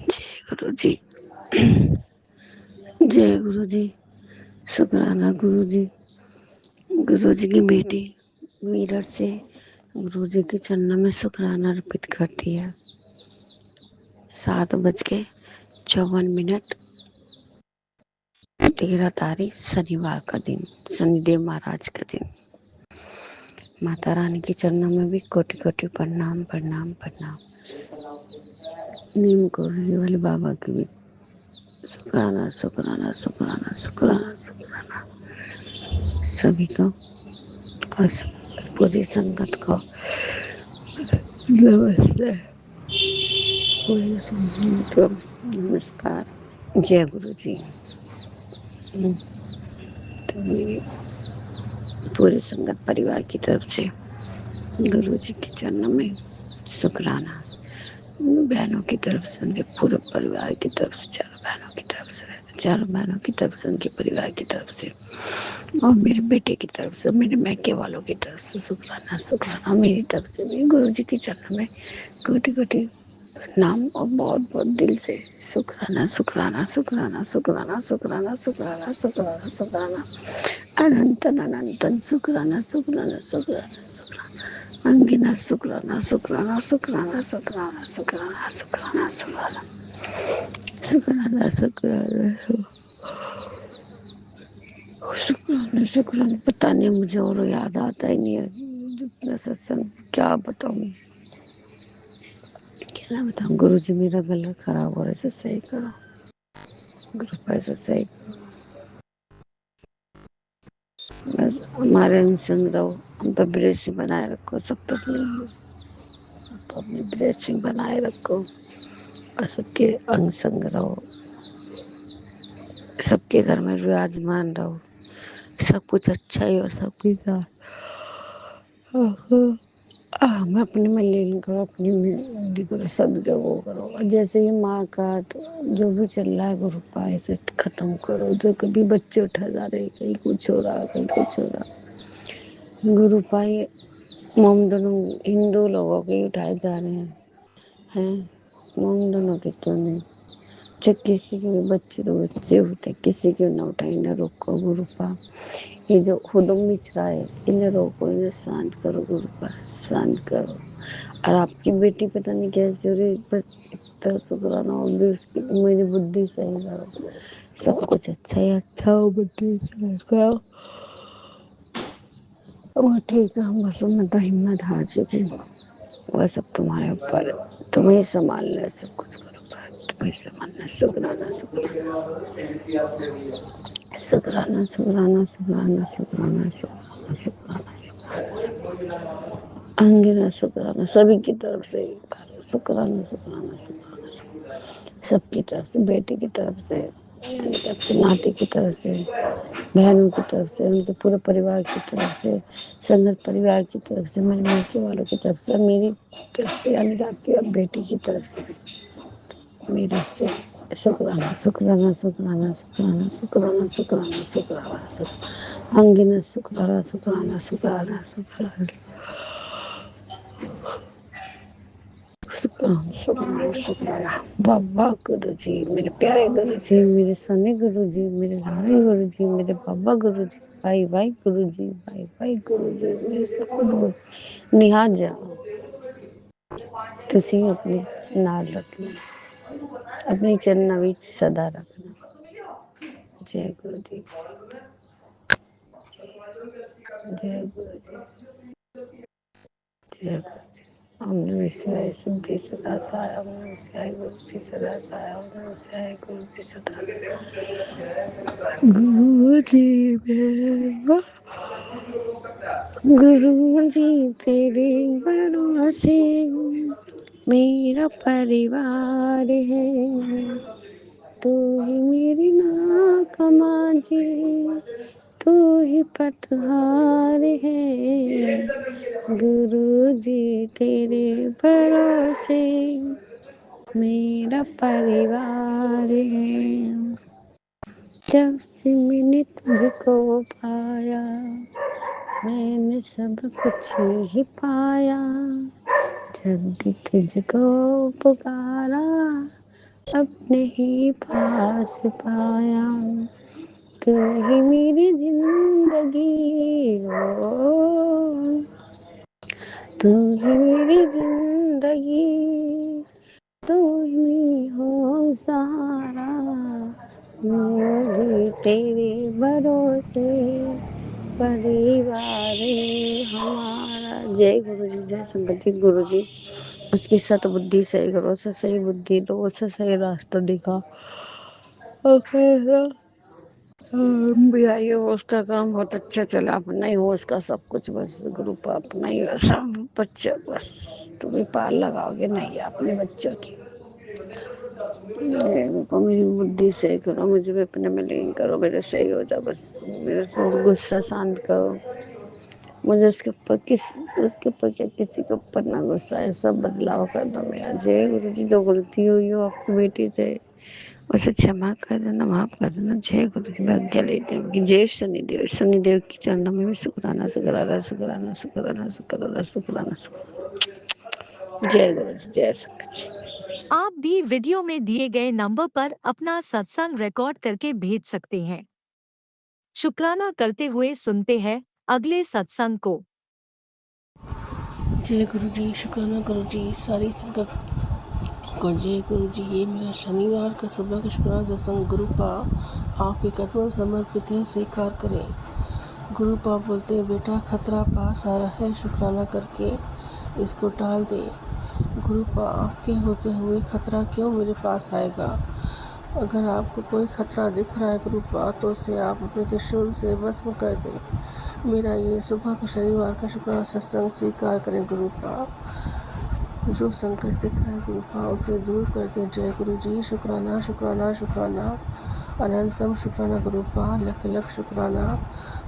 जय गुरुजी। जय गुरुजी। शुक्राना गुरुजी। गुरुजी की बेटी मीरठ से गुरुजी के चरणों में शुक्राना अर्पित करती है। 7:54 13 तारीख शनिवार का दिन, शनिदेव महाराज का दिन। माता रानी के चरणों में भी कोटि कोटि प्रणाम, प्रणाम, प्रणाम। नीम कोरली वाले बाबा की भी शुक्राना, शुक्राना, शुक्राना, शुक्राना, शुक्राना सभी को और पूरी संगत को नमस्ते, पूरी संगत को नमस्कार। जय गुरु जी। तो मेरी पूरी संगत परिवार की तरफ से गुरु जी के चरणों में शुक्राना। बहनों की तरफ से, उनके पूरे परिवार की तरफ से, चारों बहनों की तरफ से, उनके परिवार की तरफ से, और मेरे बेटे की तरफ से, मेरे मैके वालों की तरफ से शुक्राना, शुक्राना। मेरी तरफ से भी गुरु जी के चरणों में कोटि कोटि प्रणाम और बहुत बहुत दिल से शुक्राना, शुक्राना, शुक्राना, शुक्राना, शुक्राना, शुक्राना, शुक्राना, शुक्राना, अनंतन अनंतन शुक्राना, शुक्राना, शुक्राना, शुक्राना, अंगिना शुक्राना, शुक्राना, शुक्राना, शुक्राना, शुक्राना, शुक्राना, शुक्राना, शुक्राना, शुक्राना। शुक्राना शुक्राना, पता नहीं मुझे और याद आता ही नहीं है जितना सत्संग, क्या बताऊँ, क्या बताऊँ। गुरु जी मेरा गला खराब हो रहा है, इसे सही करो, गुरु पैसा सही करो, बस हमारे अंग संग रहो, हम पर ब्लेसिंग बनाए रखो, सब तक नहीं तो अपनी ब्लेसिंग बनाए रखो और सबके अंग संग रहो, सबके घर में विराजमान रहो, सब कुछ अच्छा ही और सबके साथ मैं अपने में लीन करो, अपनी में करो, सब जो वो करो। और जैसे ये माँ का जो भी चल रहा है गुरु पा इसे खत्म करो। जो कभी बच्चे उठा जा रहे, कहीं कुछ हो रहा, कहीं कुछ हो रहा, गुरु पाए मोमडन हिंदू लोगों के उठाए जा रहे हैं मोमडनों के क्यों नहीं। जो किसी के भी बच्चे तो बच्चे होते, किसी के ना उठाए, ना रोको गुरु पा। ये जो खुदम मिच रहा है इन्हें रोको, इन्हें शांत करो गुरु पा, शांत करो। और आपकी बेटी पता नहीं कैसे हो रही, बस इतना शुक्राना हो भी उसकी, मेरी बुद्धि सही करो, सब कुछ अच्छा ही अच्छा हो, बुद्धि सही करो, वो ठीक है। बस मैं तो हिम्मत हार चुकी हूँ, वह सब तुम्हारे ऊपर, तुम्हें ही संभालना है, सब कुछ करो, तुम्हें संभालना। शुक्राना शुक्राना शुक्राना शुक्राना शुक्राना शुक्राना शुक्राना शुक्राना शुक्राना अंगिना शुक्राना, सभी की तरफ से शुक्राना शुक्राना शुक्राना सबकी तरफ से, बेटी की तरफ से, यानी कि अपने नाती की तरफ से, बहनों की तरफ से, उनके पूरे परिवार की तरफ से, संगत परिवार की तरफ से, मेरे मायके वालों की तरफ से, मेरी तरफ से, यानी कि आपकी बेटी की तरफ से, मेरे से शुक्राना शुक्राना शुक्राना शुक्राना शुक्राना शुक्राना शुक्राना अंगिना शुक्राना शुक्राना शुक्राना शुक्राना शुक्राना शुक्राना शुक्राना। बाबा गुरु जी, मेरे प्यारे गुरु जी, मेरे सने गुरु जी, मेरे लाडले गुरु जी, मेरे बाबा गुरु जी, भाई भाई गुरु जी, भाई भाई गुरु जी, मेरे सब कुछ गुरु निहाज जाओ, तुसी अपने नाल रखना, अपनी चरणों में सदा रखना। जय गुरु जी, जय गुरु जी, जय गुरु जी। ओम नमः शिवाय, सिद्धि सदा साय, ओम नमः शिवाय, गुरु जी सदा साय, ओम नमः शिवाय, गुरु जी सदा साय। गुरु जी मेरा, गुरु जी तेरे भरोसे मेरा परिवार है, तू ही मेरी नाक माझी, तू ही पतवार है। गुरु जी तेरे भरोसे मेरा परिवार है। जब से मैंने तुझको पाया, मैंने सब कुछ ही पाया। जब भी तुझको पुकारा, अपने ही पास पाया। तू ही मेरी जिंदगी हो, तू ही मेरी जिंदगी, तू ही हो सहारा। मुझे तेरे भरोसे परिवार हमारा। जय गुरु जी, जय संगत जी। गुरु जी उसकी सत बुद्धि सही करो, उसे सही बुद्धि दो, उसे सही रास्ता दिखा। भैया ये उसका काम बहुत अच्छा चला, अपना ही हो उसका सब कुछ, बस गुरु पर अपना ही सब बच्चे, बस तुम्हें पार लगाओगे नहीं अपने बच्चों की। मेरी बुद्धि सही करो, मुझे भी अपने में लीन करो, मेरे सही हो जा, बस मेरे से गुस्सा शांत करो। मुझे उसके ऊपर क्या किसी के ऊपर ना गुस्सा है, सब बदलाव कर दो मेरा। जय गुरु जी, जो गलती हुई हो आपकी बेटी से उसे क्षमा कर देना, माफ कर देना। जय गुरु जी, मैं आज्ञा लेती हूँ। जय शनिदेव, शनिदेव की चरणों में भी शुक्राना शुक्राना शुक्राना शुक्राना शुक्राना शुक्राना शुक्राना। जय गुरु जी, जय संगत जी। आप भी वीडियो में दिए गए नंबर पर अपना सत्संग रिकॉर्ड करके भेज सकते हैं। शुक्राना करते हुए सुनते हैं अगले सत्संग को। जय गुरु जी, शुक्राना गुरु जी, सारी संगत को जय गुरु जी। ये मेरा शनिवार का सुबह का शुक्राना सत्संग गुरु पा आपके कदमों में समर्पित है, स्वीकार करें। गुरु पाप बोलते हैं बेटा खतरा पास आ रहा है, शुक्राना करके इसको टाल दे। गुरु पाप आपके होते हुए खतरा क्यों मेरे पास आएगा। अगर आपको कोई खतरा दिख रहा है गुरु पाप तो उसे आप अपने त्रिशूल से भस्म कर दें। मेरा ये सुबह का शनिवार का शुक्राना सत्संग स्वीकार करें गुरु पाप। जो संकट दिख रहा है गुरु पाप उसे दूर कर दें। जय गुरु जी। शुक्राना शुक्राना शुक्राना, अनंतम शुक्राना गुरु पाप, लख लख शुक्राना,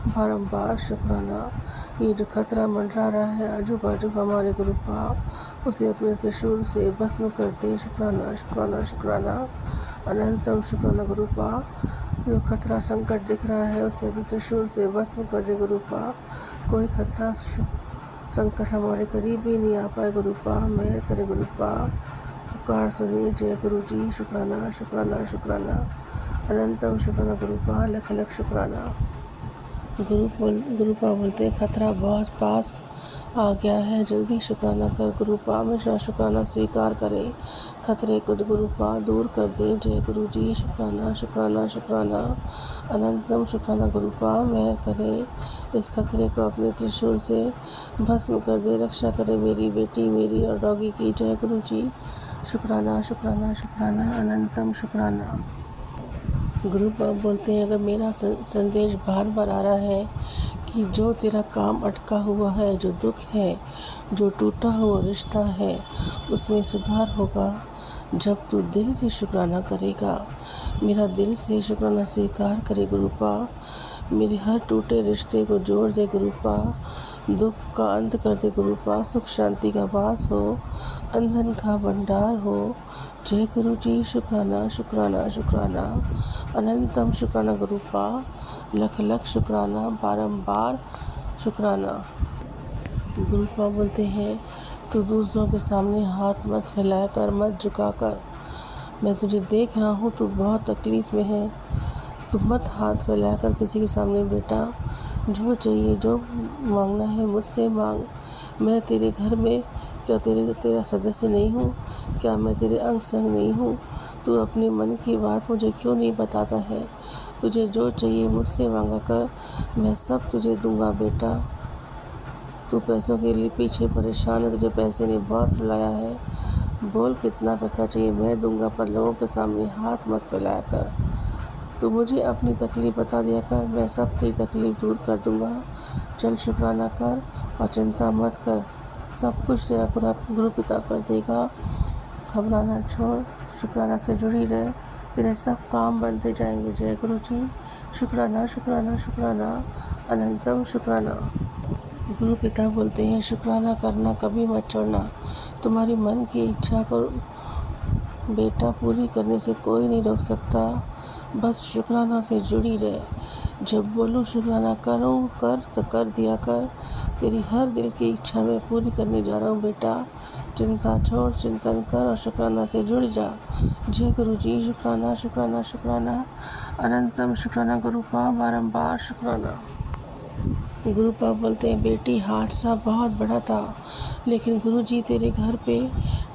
बारंबार शुक्राना। ये जो खतरा मंडरा रहा है आजू बाजू हमारे गुरु पाप उसे अपने त्रिशूल से भस्म कर दे। शुक्राना शुक्राना शुक्राना, अनंतम शुक्राना गुरु पाप। जो खतरा संकट दिख रहा है उसे अपने त्रिशूल से भस्म कर दे गुरु पाप। कोई खतरा संकट हमारे करीब भी नहीं आ पाए गुरु पाप। मेहर करे गुरु पाप, पुकार सुनिए। जय गुरु जी। शुक्राना शुक्राना शुक्राना, अनंतम शुक्राना गुरु पाप, लख लख शुक्राना। गुरु पाप बोलते हैं खतरा बहुत पास आ गया है, जल्दी शुक्राना कर गुरु पाप। हमेशा शुक्राना स्वीकार करें, खतरे को गुरु पाप दूर कर दे। जय गुरु जी। शुक्राना शुक्राना शुक्राना, अनंतम शुक्राना गुरु पाप। मेहर करे इस खतरे को अपने त्रिशूल से भस्म कर दे। रक्षा करे मेरी बेटी मेरी और डॉगी की। जय गुरु जी। शुक्राना शुक्राना शुक्राना, अनंतम शुक्राना। गुरु पाप बोलते हैं अगर मेरा संदेश बार बार आ रहा है कि जो तेरा काम अटका हुआ है, जो दुख है, जो टूटा हुआ रिश्ता है उसमें सुधार होगा जब तू दिल से शुक्राना करेगा। मेरा दिल से शुक्राना स्वीकार करे गुरु पाप। मेरे हर टूटे रिश्ते को जोड़ दे गुरु पाप। दुख का अंत कर दे गुरु पाप। सुख शांति का वास हो, अंधन का भंडार हो। जय गुरु जी। शुक्राना शुक्राना शुक्राना, अनंतम शुक्राना गुरु पाप, लख लख शुक्राना, बारंबार शुक्राना। गुरु पाप बोलते हैं तो दूसरों के सामने हाथ मत फैलाकर, मत झुकाकर। मैं तुझे देख रहा हूँ तू बहुत तकलीफ़ में है, तू मत हाथ फैलाकर किसी के सामने बेटा। जो चाहिए जो मांगना है मुझसे मांग। मैं तेरे घर में क्या तेरा सदस्य नहीं हूँ? क्या मैं तेरे अंग संग नहीं हूँ? तू अपने मन की बात मुझे क्यों नहीं बताता है? तुझे जो चाहिए मुझसे मांगा कर, मैं सब तुझे दूंगा बेटा। तू पैसों के लिए पीछे परेशान है, तुझे पैसे ने बहुत रुलाया है। बोल कितना पैसा चाहिए मैं दूंगा, पर लोगों के सामने हाथ मत फैलाया कर। तू मुझे अपनी तकलीफ़ बता दिया कर, मैं सब तेरी तकलीफ़ दूर कर दूंगा। चल शुक्राना कर और चिंता मत कर, सब कुछ तेरा गुरु पिता कर देगा। घबराना छोड़, शुक्राना से जुड़ी रहे, तेरे सब काम बनते जाएंगे। जय गुरु जी। शुक्राना शुक्राना शुक्राना, अनंतम शुक्राना। गुरु पिता बोलते हैं शुक्राना करना कभी मत छोड़ना। तुम्हारी मन की इच्छा को बेटा पूरी करने से कोई नहीं रोक सकता। बस शुक्राना से जुड़ी रहे। जब बोलूँ शुक्राना करूँ कर तो कर दिया कर। तेरी हर दिल की इच्छा मैं पूरी करने जा रहा हूँ बेटा। चिंता छोड़, चिंतन कर और शुक्राना से जुड़ जा। जय गुरु जी। शुक्राना शुक्राना शुक्राना, अनंतम शुक्राना गुरु पाप, बारंबार शुक्राना। गुरु पाप बोलते हैं बेटी हादसा बहुत बड़ा था, लेकिन गुरु जी तेरे घर पे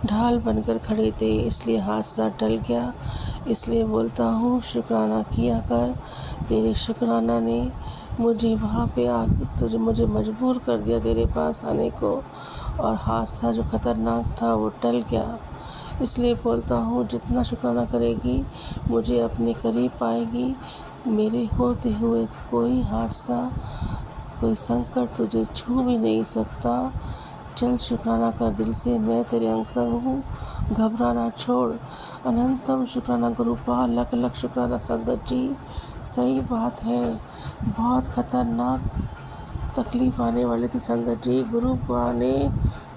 ढाल बनकर खड़े थे, इसलिए हादसा टल गया। इसलिए बोलता हूँ शुक्राना किया कर। तेरे शुक्राना ने मुझे वहाँ पे तुझे मुझे मजबूर कर दिया तेरे पास आने को, और हादसा जो खतरनाक था वो टल गया। इसलिए बोलता हूँ जितना शुक्राना करेगी मुझे अपने करीब पाएगी। मेरे होते हुए कोई हादसा कोई संकट तुझे छू भी नहीं सकता। चल शुक्राना कर दिल से, मैं तेरे अंग संग हूँ। घबराना छोड़, अनंतम शुक्राना गुरु पाप, लख लख शुक्राना संगत जी। सही बात है, बहुत खतरनाक तकलीफ़ आने वाली थी संगत जी। गुरु पाप ने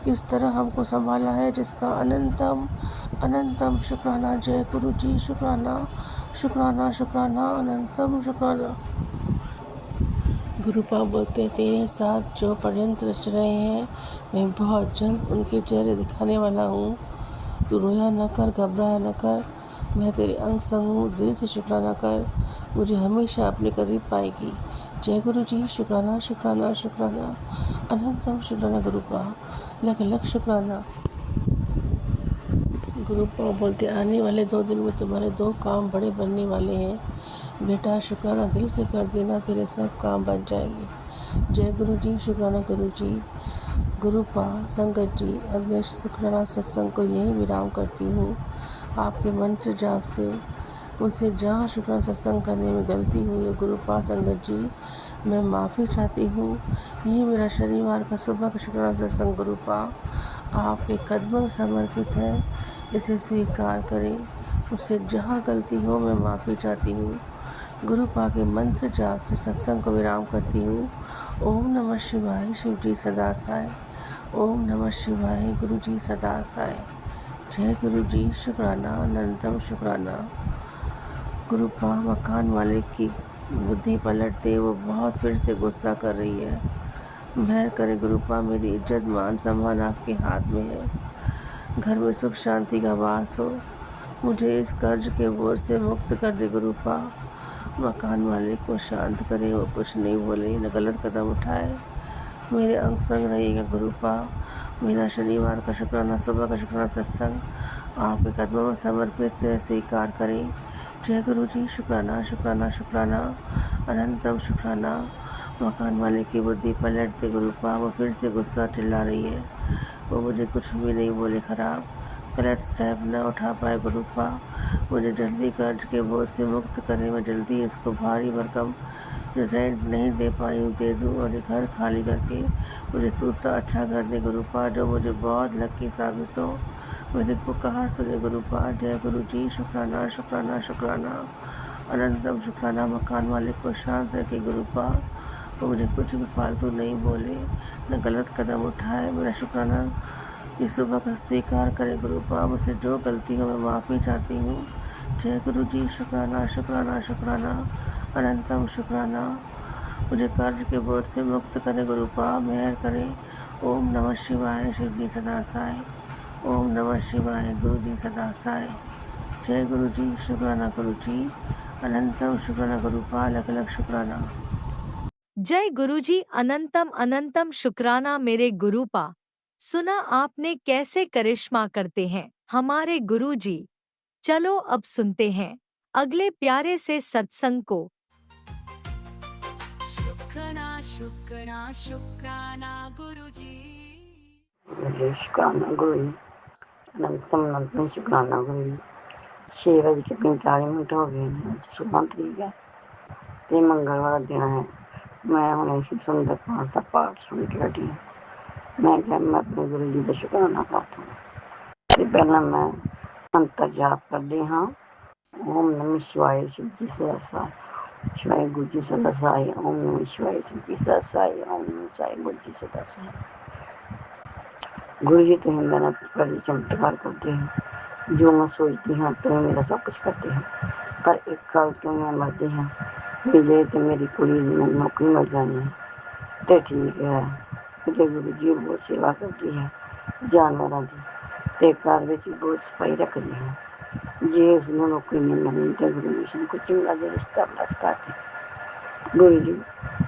किस तरह हमको संभाला है जिसका अनंतम अनंतम शुक्राना। जय गुरु जी। शुक्राना शुक्राना शुक्राना, अनंतम शुक्राना। गुरु पाप बोलते हैं तेरे साथ जो षड्यंत्र रच रहे हैं मैं बहुत जल्द उनके चेहरे दिखाने वाला हूँ। तू रोया न कर, घबराया न कर, मैं तेरे अंग संग हूँ। दिल से शुक्राना कर, मुझे हमेशा अपने करीब पाएगी। जय गुरु जी। शुक्राना शुक्राना शुक्राना, अनंतम शुक्राना गुरु पाप, लख लख शुक्राना। गुरु पाप बोलते आने वाले 2 दिन में तुम्हारे 2 काम बड़े बनने वाले हैं। बेटा शुक्राना दिल से कर देना, तेरे सब काम बन जाएंगे। जय गुरु जी, शुक्राना गुरु जी, गुरुपा संगत जी। अब मैं शुक्राना सत्संग को यहीं विराम करती हूँ। आपके मंत्र जाप से मुझसे जहाँ शुक्राना सत्संग करने में गलती हुई है, गुरुपा संगत जी मैं माफ़ी चाहती हूँ। ये मेरा शनिवार का सुबह का शुक्राना सत्संग गुरुपा आपके कदमों में समर्पित है, इसे स्वीकार करें। मुझसे जहाँ गलती हो मैं माफ़ी चाहती हूँ। गुरुपा के मंत्र जाप से सत्संग को विराम करती हूँ। ओम नमः शिवाय, शिव जी सदा साय। ओम नमः शिवाय, गुरु जी सदा साय। जय गुरु जी, शुक्राना, अनंतम शुक्राना। गुरुपा मकान मालिक की बुद्धि पलट दे, वो बहुत फिर से गुस्सा कर रही है। मेहर करे गुरुपा, मेरी इज्जत मान सम्मान आपके हाथ में है। घर में सुख शांति का वास हो। मुझे इस कर्ज के बोझ से मुक्त कर दे गुरुपा। मकान मालिक को शांत करे, वो कुछ नहीं बोले न गलत कदम उठाए। मेरे अंग संग रहिएगा गुरुपा। मेरा शनिवार का शुक्राना सुबह का शुक्राना सत्संग आपके कदमों में समर्पित है, स्वीकार करें। जय गुरु जी, शुक्राना शुक्राना शुक्राना, अनंतम शुक्राना। मकान मालिक की बुद्धि पलट दे गुरुपा, वो फिर से गुस्सा चिल्ला रही है। वो मुझे कुछ भी नहीं बोले खराब, गलत स्टेप न उठा पाए गुरुपा। मुझे जल्दी कर्ज के बोझ से मुक्त करें, मैं जल्दी इसको भारी भरकम जो रेंट नहीं दे पाई हूँ दे दूँ, और ये घर खाली करके मुझे दूसरा अच्छा घर दे गुरुपा, जो मुझे बहुत लकी साबित हो। मेरे पुकार सुने गुरुपा। जय गुरु जी, शुक्राना शुक्राना शुक्राना, अनंतम शुक्राना। मकान मालिक को शांत रखे गुरुपा, वो मुझे कुछ भी फालतू नहीं बोले न गलत कदम उठाए। मेरा शुक्राना इस सुबह का स्वीकार करे गुरुपा। मुझसे जो गलती हो मैं माफ़ी चाहती हूँ। जय गुरु जी, शुक्राना शुक्राना शुक्राना, अनंतम शुक्राना। मुझे कर्ज के बोझ से मुक्त करे गुरुपा, मेहर करें। ओम नमः शिवाय, शिव जी सदा साय। ओम नमः शिवाय, गुरु जी सदा साय। जय गुरु जी, शुक्राना गुरु जी, अनंतम शुक्राना गुरुपा, अलग अलग शुक्राना। जय गुरुजी, अनंतम अनंतम शुक्राना मेरे गुरुपा। सुना आपने कैसे करिश्मा करते हैं हमारे गुरुजी। चलो अब सुनते हैं अगले प्यारे से सत्संग को। शुक्राना शुक्राना शुक्राना गुरुजी। मुझे शुक्राना गुरु जी, अनंतम अनंतम शुक्राना गुरु जी। 6:45 हो गए हैं। आज 16 तरीक है तो मंगलवार दिन है। मैं हूँ सुंदर पाठ का पाठ सुन के हटी हूँ। मैं क्या मैं अपने गुरु जी का शुक्राना करता हूँ। तो पहला मैं अंतर जाप करती हाँ। ओम नमः शिवाय, शिव जी सदा साय। शिवाय गुरु जी सदा साय। ओम नमः शिवाय, शिव जी सदा साय। ओम नमः शिवाय, गुरु जी सदा साय। गुरु जी तो मेरा बड़ी चमत्कार करते हैं। जो मैं सोचती हूँ तो मेरा सब कुछ करते हैं। पर एक गल तो मैं मरती हूँ, मिले तो मेरी कुड़ी में नौकरी मिल जानी है तो ठीक है। तो गुरु जी बहुत सेवा करती है जानवरों की, तो घर में बहुत सफाई रखती है। जे उसने नौकरी नहीं मिलनी तो गुरु जी उसको चंगा दे रिश्ता बस काटे। गुरु जी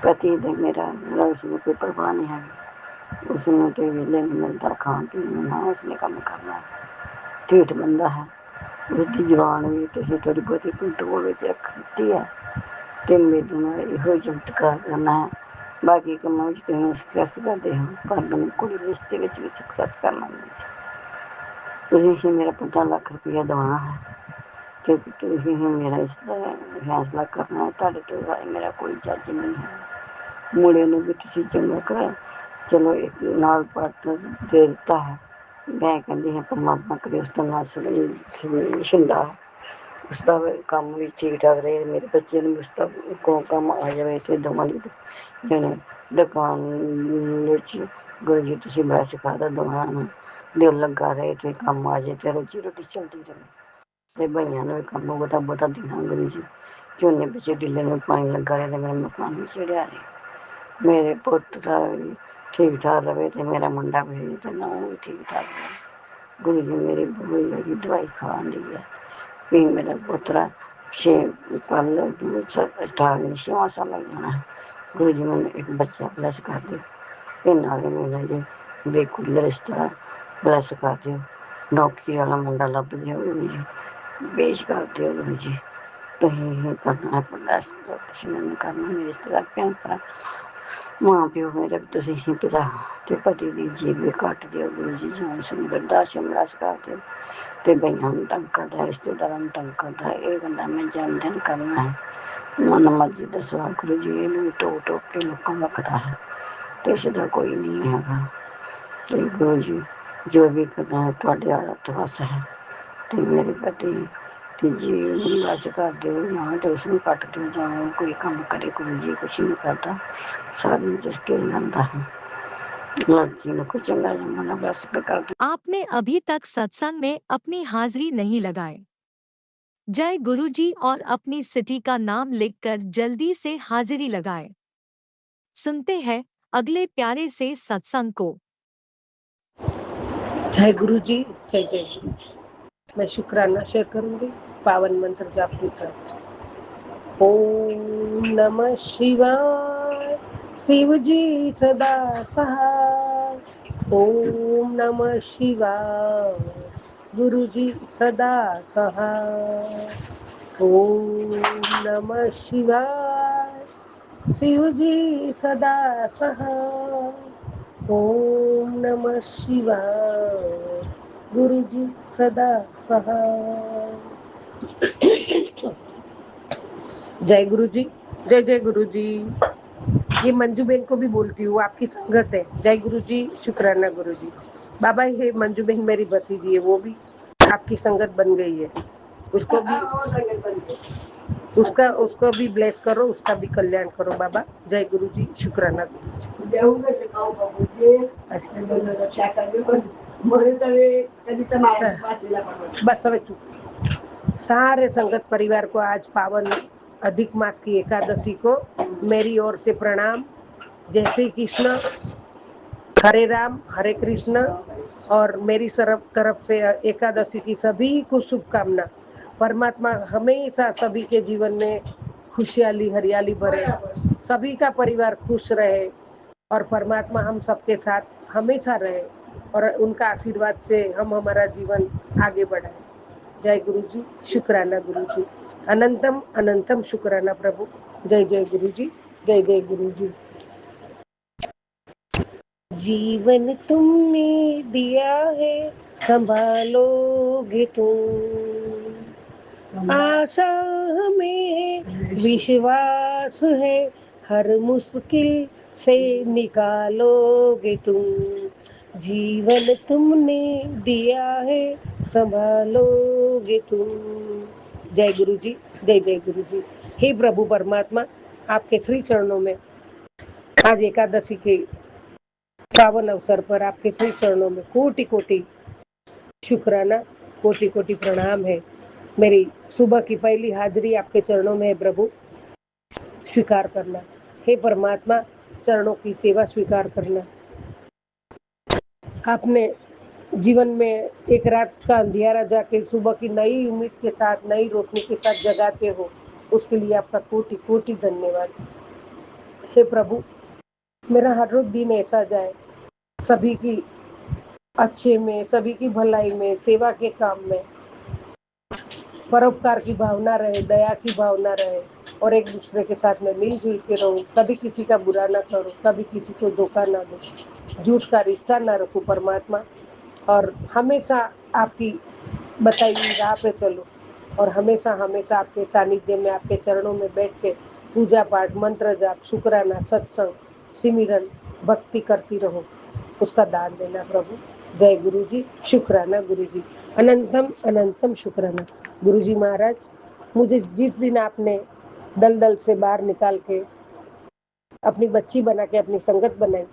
पति तो मेरा उसमें कोई परवाह नहीं है। उसने तो वेले नहीं मिलता खान पीन में, ना उसने काम करना है। ठेठ बंदा है, उसकी जबान भी तुम थोड़ी बहुती कंट्रोल में रख दी है। तो मेरे नाल इहो चमत्कार करना है। बाकी कमां विच तुसीं सक्सैस करदे हो, पर मैनूं कुड़ी रिश्ते विच भी सक्सैस करना है। तुसीं मेरा 15 लाख रुपया दवाना है तो तुसीं मेरा इसका फैसला करना है। तुहाडे तो इलावा मेरा कोई जज नहीं है। मुंडे नूं भी तुसीं चंगा करा, चलो एक नाल पार्टनर दे दिता है। मैं कहती हाँ परमात्मा करे उसका नाम छिंदा, उसका काम भी ठीक ठाक रहे, मेरे बच्चे ने उसका को काम आ जाए। तो दोवां दी जने दुकान गुरु जी तुसीं बड़ा सिखादा, दोवां नूं दिल लगा रहे तो काम आ जाए, तो रोजी रोटी चलती रहे। ते भाइयों ने भी काम बहुता बहुता देना गुरु जी। झोने पिछे डिले में पानी लगा रहे तो मेरा मकान भी चढ़िया रहे। मेरे पुत्र ठीक ठाक रहे तो मेरा मुंडा भी तो ना भी ठीक ठाक रहे। गुरु जी मेरी बहू मेरी दवाई खान दी है। फिर मेरा पुत्रा 6वां साल लग जाना है। गुरु जी मैंने एक बच्चा प्लस कर दो, फिर नाले मेरा जी बेकुड़ी का रिश्ता प्लस कर दो, नौकरी वाला मुंडा लभ दियो गुरु जी, पेश कर दियो गुरु जी। तो ये करना है प्रयास, जो किसी ने नहीं करना। मेरे रिश्तेदार भैन भरा मां प्यो मेरे भी तुसीं ही पिता ते पति दी जीभ भी कट दिओ गुरु जी, जिवें संगत दा शिमलास कर दिओ ते बइयां नूं तंग करदा, रिश्तेदारां नूं तंग करदा। ये गल्लां मैं जन्मदिन करना है, मन मर्जी दसवा गुरु जी। इहनूं टोक टोक के लोकां वकदा है ते इसदा कोई नहीं हैगा। ते गुरु जी जो भी करना है तुहाडे हत्थ वस है। ते मेरे पति ते जी बस कर दिओ, जां ते उसनूं कट दिओ, जां कोई कम्म करे। गुरु जी कुछ नहीं करता, सारे झिड़के लैंदा है। लड़की नूं कोई चंगा जमाना बस कर दे। आपने अभी तक सत्संग में अपनी हाजिरी नहीं लगाई। जय गुरुजी और अपनी सिटी का नाम लिखकर जल्दी से हाजिरी लगाएं। सुनते हैं अगले प्यारे से सत्संग को। जय गुरु जी, जय जय गुरु जी। मैं शुक्राना शेयर करूंगी पावन मंत्र जाप के साथ। ओम नमः शिवाय, शिव जी सदा सहाय। ओम नमः शिवाय, गुरु जी सदा सहाय। ओम नमः शिवाय, शिव जी सदा सहाय। ओम नमः शिवाय, गुरु जी सदा सहाय। जय गुरु जी, जय जय गुरु जी। ये मंजू बहन को भी बोलती हूँ, आपकी संगत है। जय गुरु जी, शुक्राना गुरु जी। बाबा ये मंजू बहन मेरी भतीजी है, वो भी आपकी संगत बन गई है। उसको भी ब्लेस करो, उसका भी कल्याण करो बाबा। जय गुरु जी, शुक्राना गुरु जी। बस अब चुप। सारे संगत परिवार को आज पावन अधिक मास की एकादशी को मेरी ओर से प्रणाम। जय श्री कृष्ण, हरे राम हरे कृष्ण। और मेरी तरफ से एकादशी की सभी को शुभकामना। परमात्मा हमेशा सभी के जीवन में खुशहाली हरियाली भरे, सभी का परिवार खुश रहे और परमात्मा हम सबके साथ हमेशा रहे और उनका आशीर्वाद से हम हमारा जीवन आगे बढ़ाए। जय गुरु जी, शुक्राना गुरु जी। अनंतम अनंतम शुक्राना प्रभु। जय जय गुरु जी, जय जय गुरु जी। जीवन तुमने दिया है, संभालोगे तुम। आशा हमें विश्वास है, हर मुश्किल से निकालोगे तुम। जीवन तुमने दिया है, संभालोगे तुम। जय गुरु जी, जय जय गुरु जी। हे प्रभु परमात्मा, आपके श्री चरणों में आज एकादशी के पावन अवसर पर आपके श्री चरणों में कोटि कोटि शुक्राना, कोटि कोटि प्रणाम है। मेरी सुबह की पहली हाजिरी आपके चरणों में है प्रभु, स्वीकार करना। हे परमात्मा, चरणों की सेवा स्वीकार करना। आपने जीवन में एक रात का अंधियारा जाके सुबह की नई उम्मीद के साथ, नई रोशनी के साथ जगाते हो, उसके लिए आपका कोटि कोटि धन्यवाद। हे प्रभु, मेरा हर रोज दिन ऐसा जाए, सभी की अच्छे में, सभी की भलाई में, सेवा के काम में परोपकार की भावना रहे, दया की भावना रहे और एक दूसरे के साथ में मिलजुल के रहूं। कभी किसी का बुरा ना करूं, कभी किसी को धोखा ना दूं, झूठ का रिश्ता ना रखूं परमात्मा। और हमेशा आपकी बताई हुई राह पे चलो और हमेशा हमेशा आपके सानिध्य में, आपके चरणों में बैठ के पूजा पाठ, मंत्र जाप, शुक्राना, सत्संग, सिमरन, भक्ति करती रहो। उसका दान देना प्रभु। जय गुरु जी, शुक्राना गुरु जी। अनंतम अनंतम शुक्राना गुरु जी महाराज। मुझे जिस दिन आपने दलदल से बाहर निकाल के अपनी बच्ची बना के अपनी संगत बनाई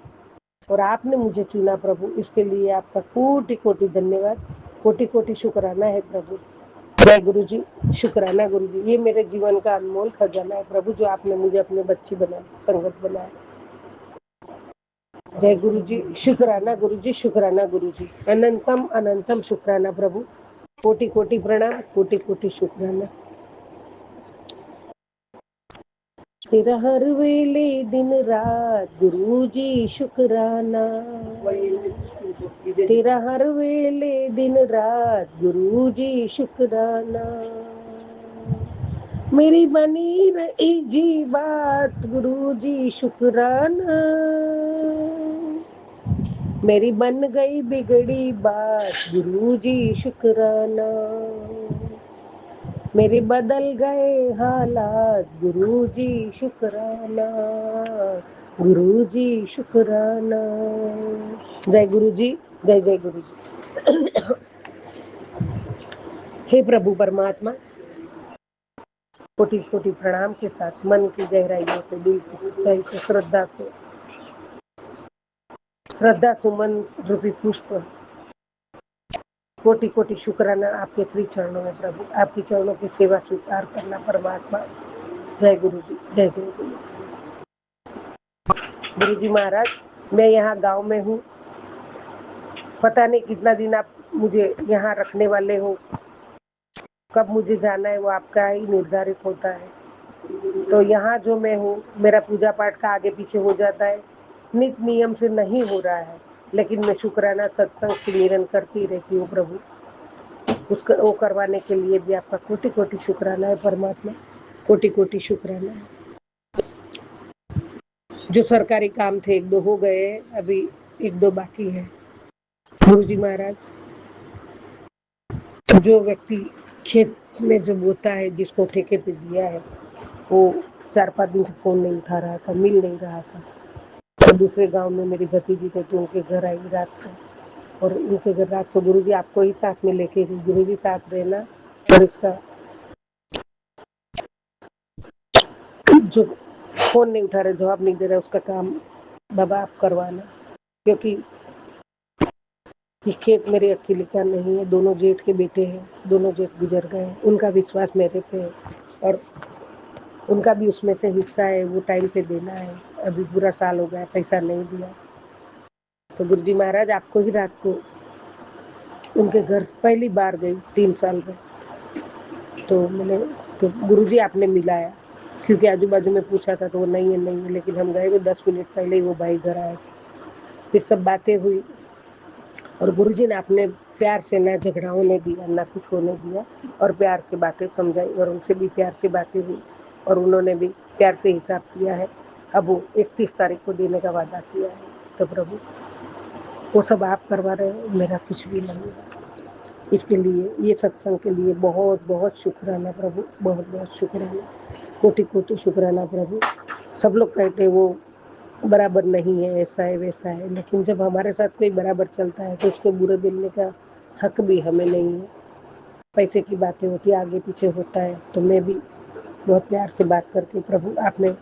और आपने मुझे चुना प्रभु, इसके लिए आपका कोटि कोटि धन्यवाद, कोटि कोटि शुक्राना है प्रभु। जय गुरु जी, शुक्राना गुरु जी। ये मेरे जीवन का अनमोल खजाना है प्रभु, जो आपने मुझे अपनी बच्ची बनाई, संगत बनाया। जय गुरु जी, शुक्राना गुरु जी, शुक्राना गुरु जी। अनंतम अनंतम शुक्राना प्रभु, कोटि कोटि प्रणाम, कोटि कोटि शुक्राना। तेरा हर वेले दिन रात गुरु जी शुक्राना, तेरा हर वेले दिन रात गुरु जी शुक्राना। मेरी बनी रही जी बात गुरु जी शुक्राना, मेरी बन गई बिगड़ी बात गुरु जी शुक्राना, मेरे बदल गए हालात गुरु जी शुक्राना, गुरु जी शुक्राना। जय गुरु जी, जय जय गुरु जी। हे प्रभु परमात्मा, कोटि कोटि प्रणाम के साथ मन की गहराइयों से, दिल की सच्चाई से, श्रद्धा सुमन रूपी पुष्प, कोटि कोटि शुक्राना आपके श्री चरणों में प्रभु, आपकी चरणों की सेवा स्वीकार करना परमात्मा। जय गुरु जी, जय जय गुरु जी। गुरु जी महाराज, मैं यहाँ गांव में हूँ, पता नहीं कितना दिन आप मुझे यहाँ रखने वाले हो, कब मुझे जाना है वो आपका ही निर्धारित होता है। तो यहाँ जो मैं हूँ, मेरा पूजा पाठ का आगे पीछे हो जाता है, नित नियम से नहीं हो रहा है, लेकिन मैं शुक्राना सत्संग सुमिरन करती रहती हूँ प्रभु। उसका वो करवाने के लिए भी आपका कोटि कोटि शुक्राना है परमात्मा, कोटि कोटि शुक्राना है। जो सरकारी काम थे 1-2 हो गए, अभी 1-2 बाकी है। गुरु जी महाराज, जो व्यक्ति खेत में जो बोता है, जिसको ठेके पे दिया है, वो 4-5 दिन से फोन नहीं उठा रहा था, मिल नहीं रहा था। तो दूसरे गांव में मेरी भतीजी थे, तो उनके घर आई रात को, और उनके घर रात को गुरु जी आपको ही साथ में लेके गई, गुरु जी साथ रहना, और इसका जो फोन नहीं उठा रहे, जवाब नहीं दे रहा, उसका काम बाबा आप करवाना, क्योंकि ये खेत मेरे अकेले का नहीं है, दोनों जेठ के बेटे हैं, दोनों जेठ गुजर गए, उनका विश्वास मेरे पे है और उनका भी उसमें से हिस्सा है, वो टाइम पे देना है। अभी पूरा साल हो गया, पैसा नहीं दिया। तो गुरु जी महाराज, आपको ही रात को उनके घर पहली बार गई 3 साल में, तो मैंने तो गुरु जी आपने मिलाया, क्योंकि आजू बाजू में पूछा था तो वो नहीं है, लेकिन हम गए, वो 10 मिनट पहले ही वो भाई घर आए। फिर सब बातें हुई और गुरुजी ने अपने प्यार से ना झगड़ा होने दिया, ना कुछ होने दिया, और प्यार से बातें समझाई, और उनसे भी प्यार से बातें हुई, और उन्होंने भी प्यार से हिसाब किया है। अब वो 31 तारीख को देने का वादा किया है। तो प्रभु, वो सब आप करवा रहे हो, मेरा कुछ भी नहीं है। इसके लिए, ये सत्संग के लिए बहुत बहुत शुक्राना प्रभु, बहुत बहुत शुक्राना, कोटि कोटि शुक्राना प्रभु। सब लोग कहते हैं वो बराबर नहीं है, ऐसा है वैसा है, लेकिन जब हमारे साथ कोई बराबर चलता है तो उसको बुरे बोलने का हक भी हमें नहीं है। पैसे की बातें होती है, आगे पीछे होता है, तो मैं भी बहुत प्यार से बात करके प्रभु, आपने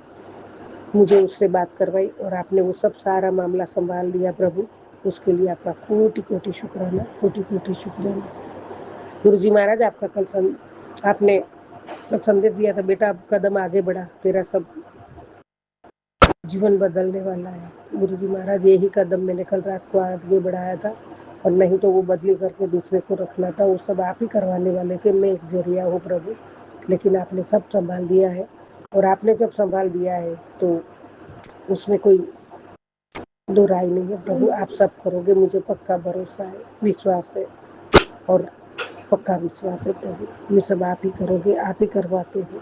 मुझे उससे बात करवाई और आपने वो सब सारा मामला संभाल लिया प्रभु, उसके लिए आपका कोटि कोटि शुक्राना, कोटि कोटि शुक्राना। गुरु जी महाराज, आपका आपने कल संदेश दिया था, बेटा अब कदम आगे बढ़ा, तेरा सब जीवन बदलने वाला है। गुरु जी महाराज, यही कदम मैंने कल रात को आगे बढ़ाया था, और नहीं तो वो बदली करके दूसरे को रखना था, वो सब आप ही करवाने वाले थे, मैं एक जरिया हूँ प्रभु, लेकिन आपने सब संभाल दिया है। और आपने जब संभाल दिया है तो उसमें कोई दो राय नहीं है प्रभु, आप सब करोगे, मुझे पक्का भरोसा है, विश्वास है, और पक्का विश्वास है प्रभु, ये सब आप ही करोगे, आप ही करवाते हो।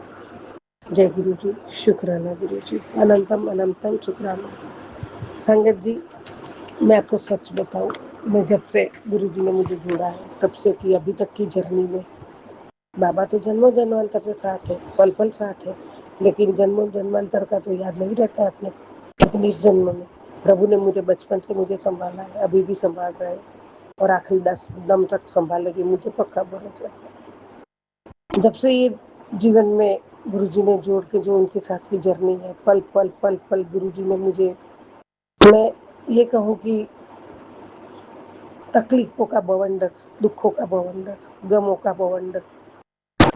जय गुरु जी, शुक्राना गुरु जी, अनंतम अनंतम शुक्राना। संगत जी, मैं आपको सच बताऊं, मैं जब से गुरु जी ने मुझे जोड़ा है, तब से कि अभी तक की जर्नी में, बाबा तो जन्मों जन्मांतर से साथ है, पल पल साथ है, लेकिन जन्मों जन्मांतर का तो याद नहीं रहता है अपने, लेकिन इस जन्म में प्रभु ने मुझे बचपन से मुझे संभाला है, अभी भी संभाल रहे हैं, और आखिरी दम तक संभालेगी, मुझे पक्का भरोसा है। जब से ये जीवन में गुरु जी ने जोड़ के जो उनके साथ की जर्नी है, पल पल पल पल गुरु जी ने मुझे, मैं ये कहूँ कि तकलीफों का बवंडर, दुखों का बवंडर, गमों का बवंडर,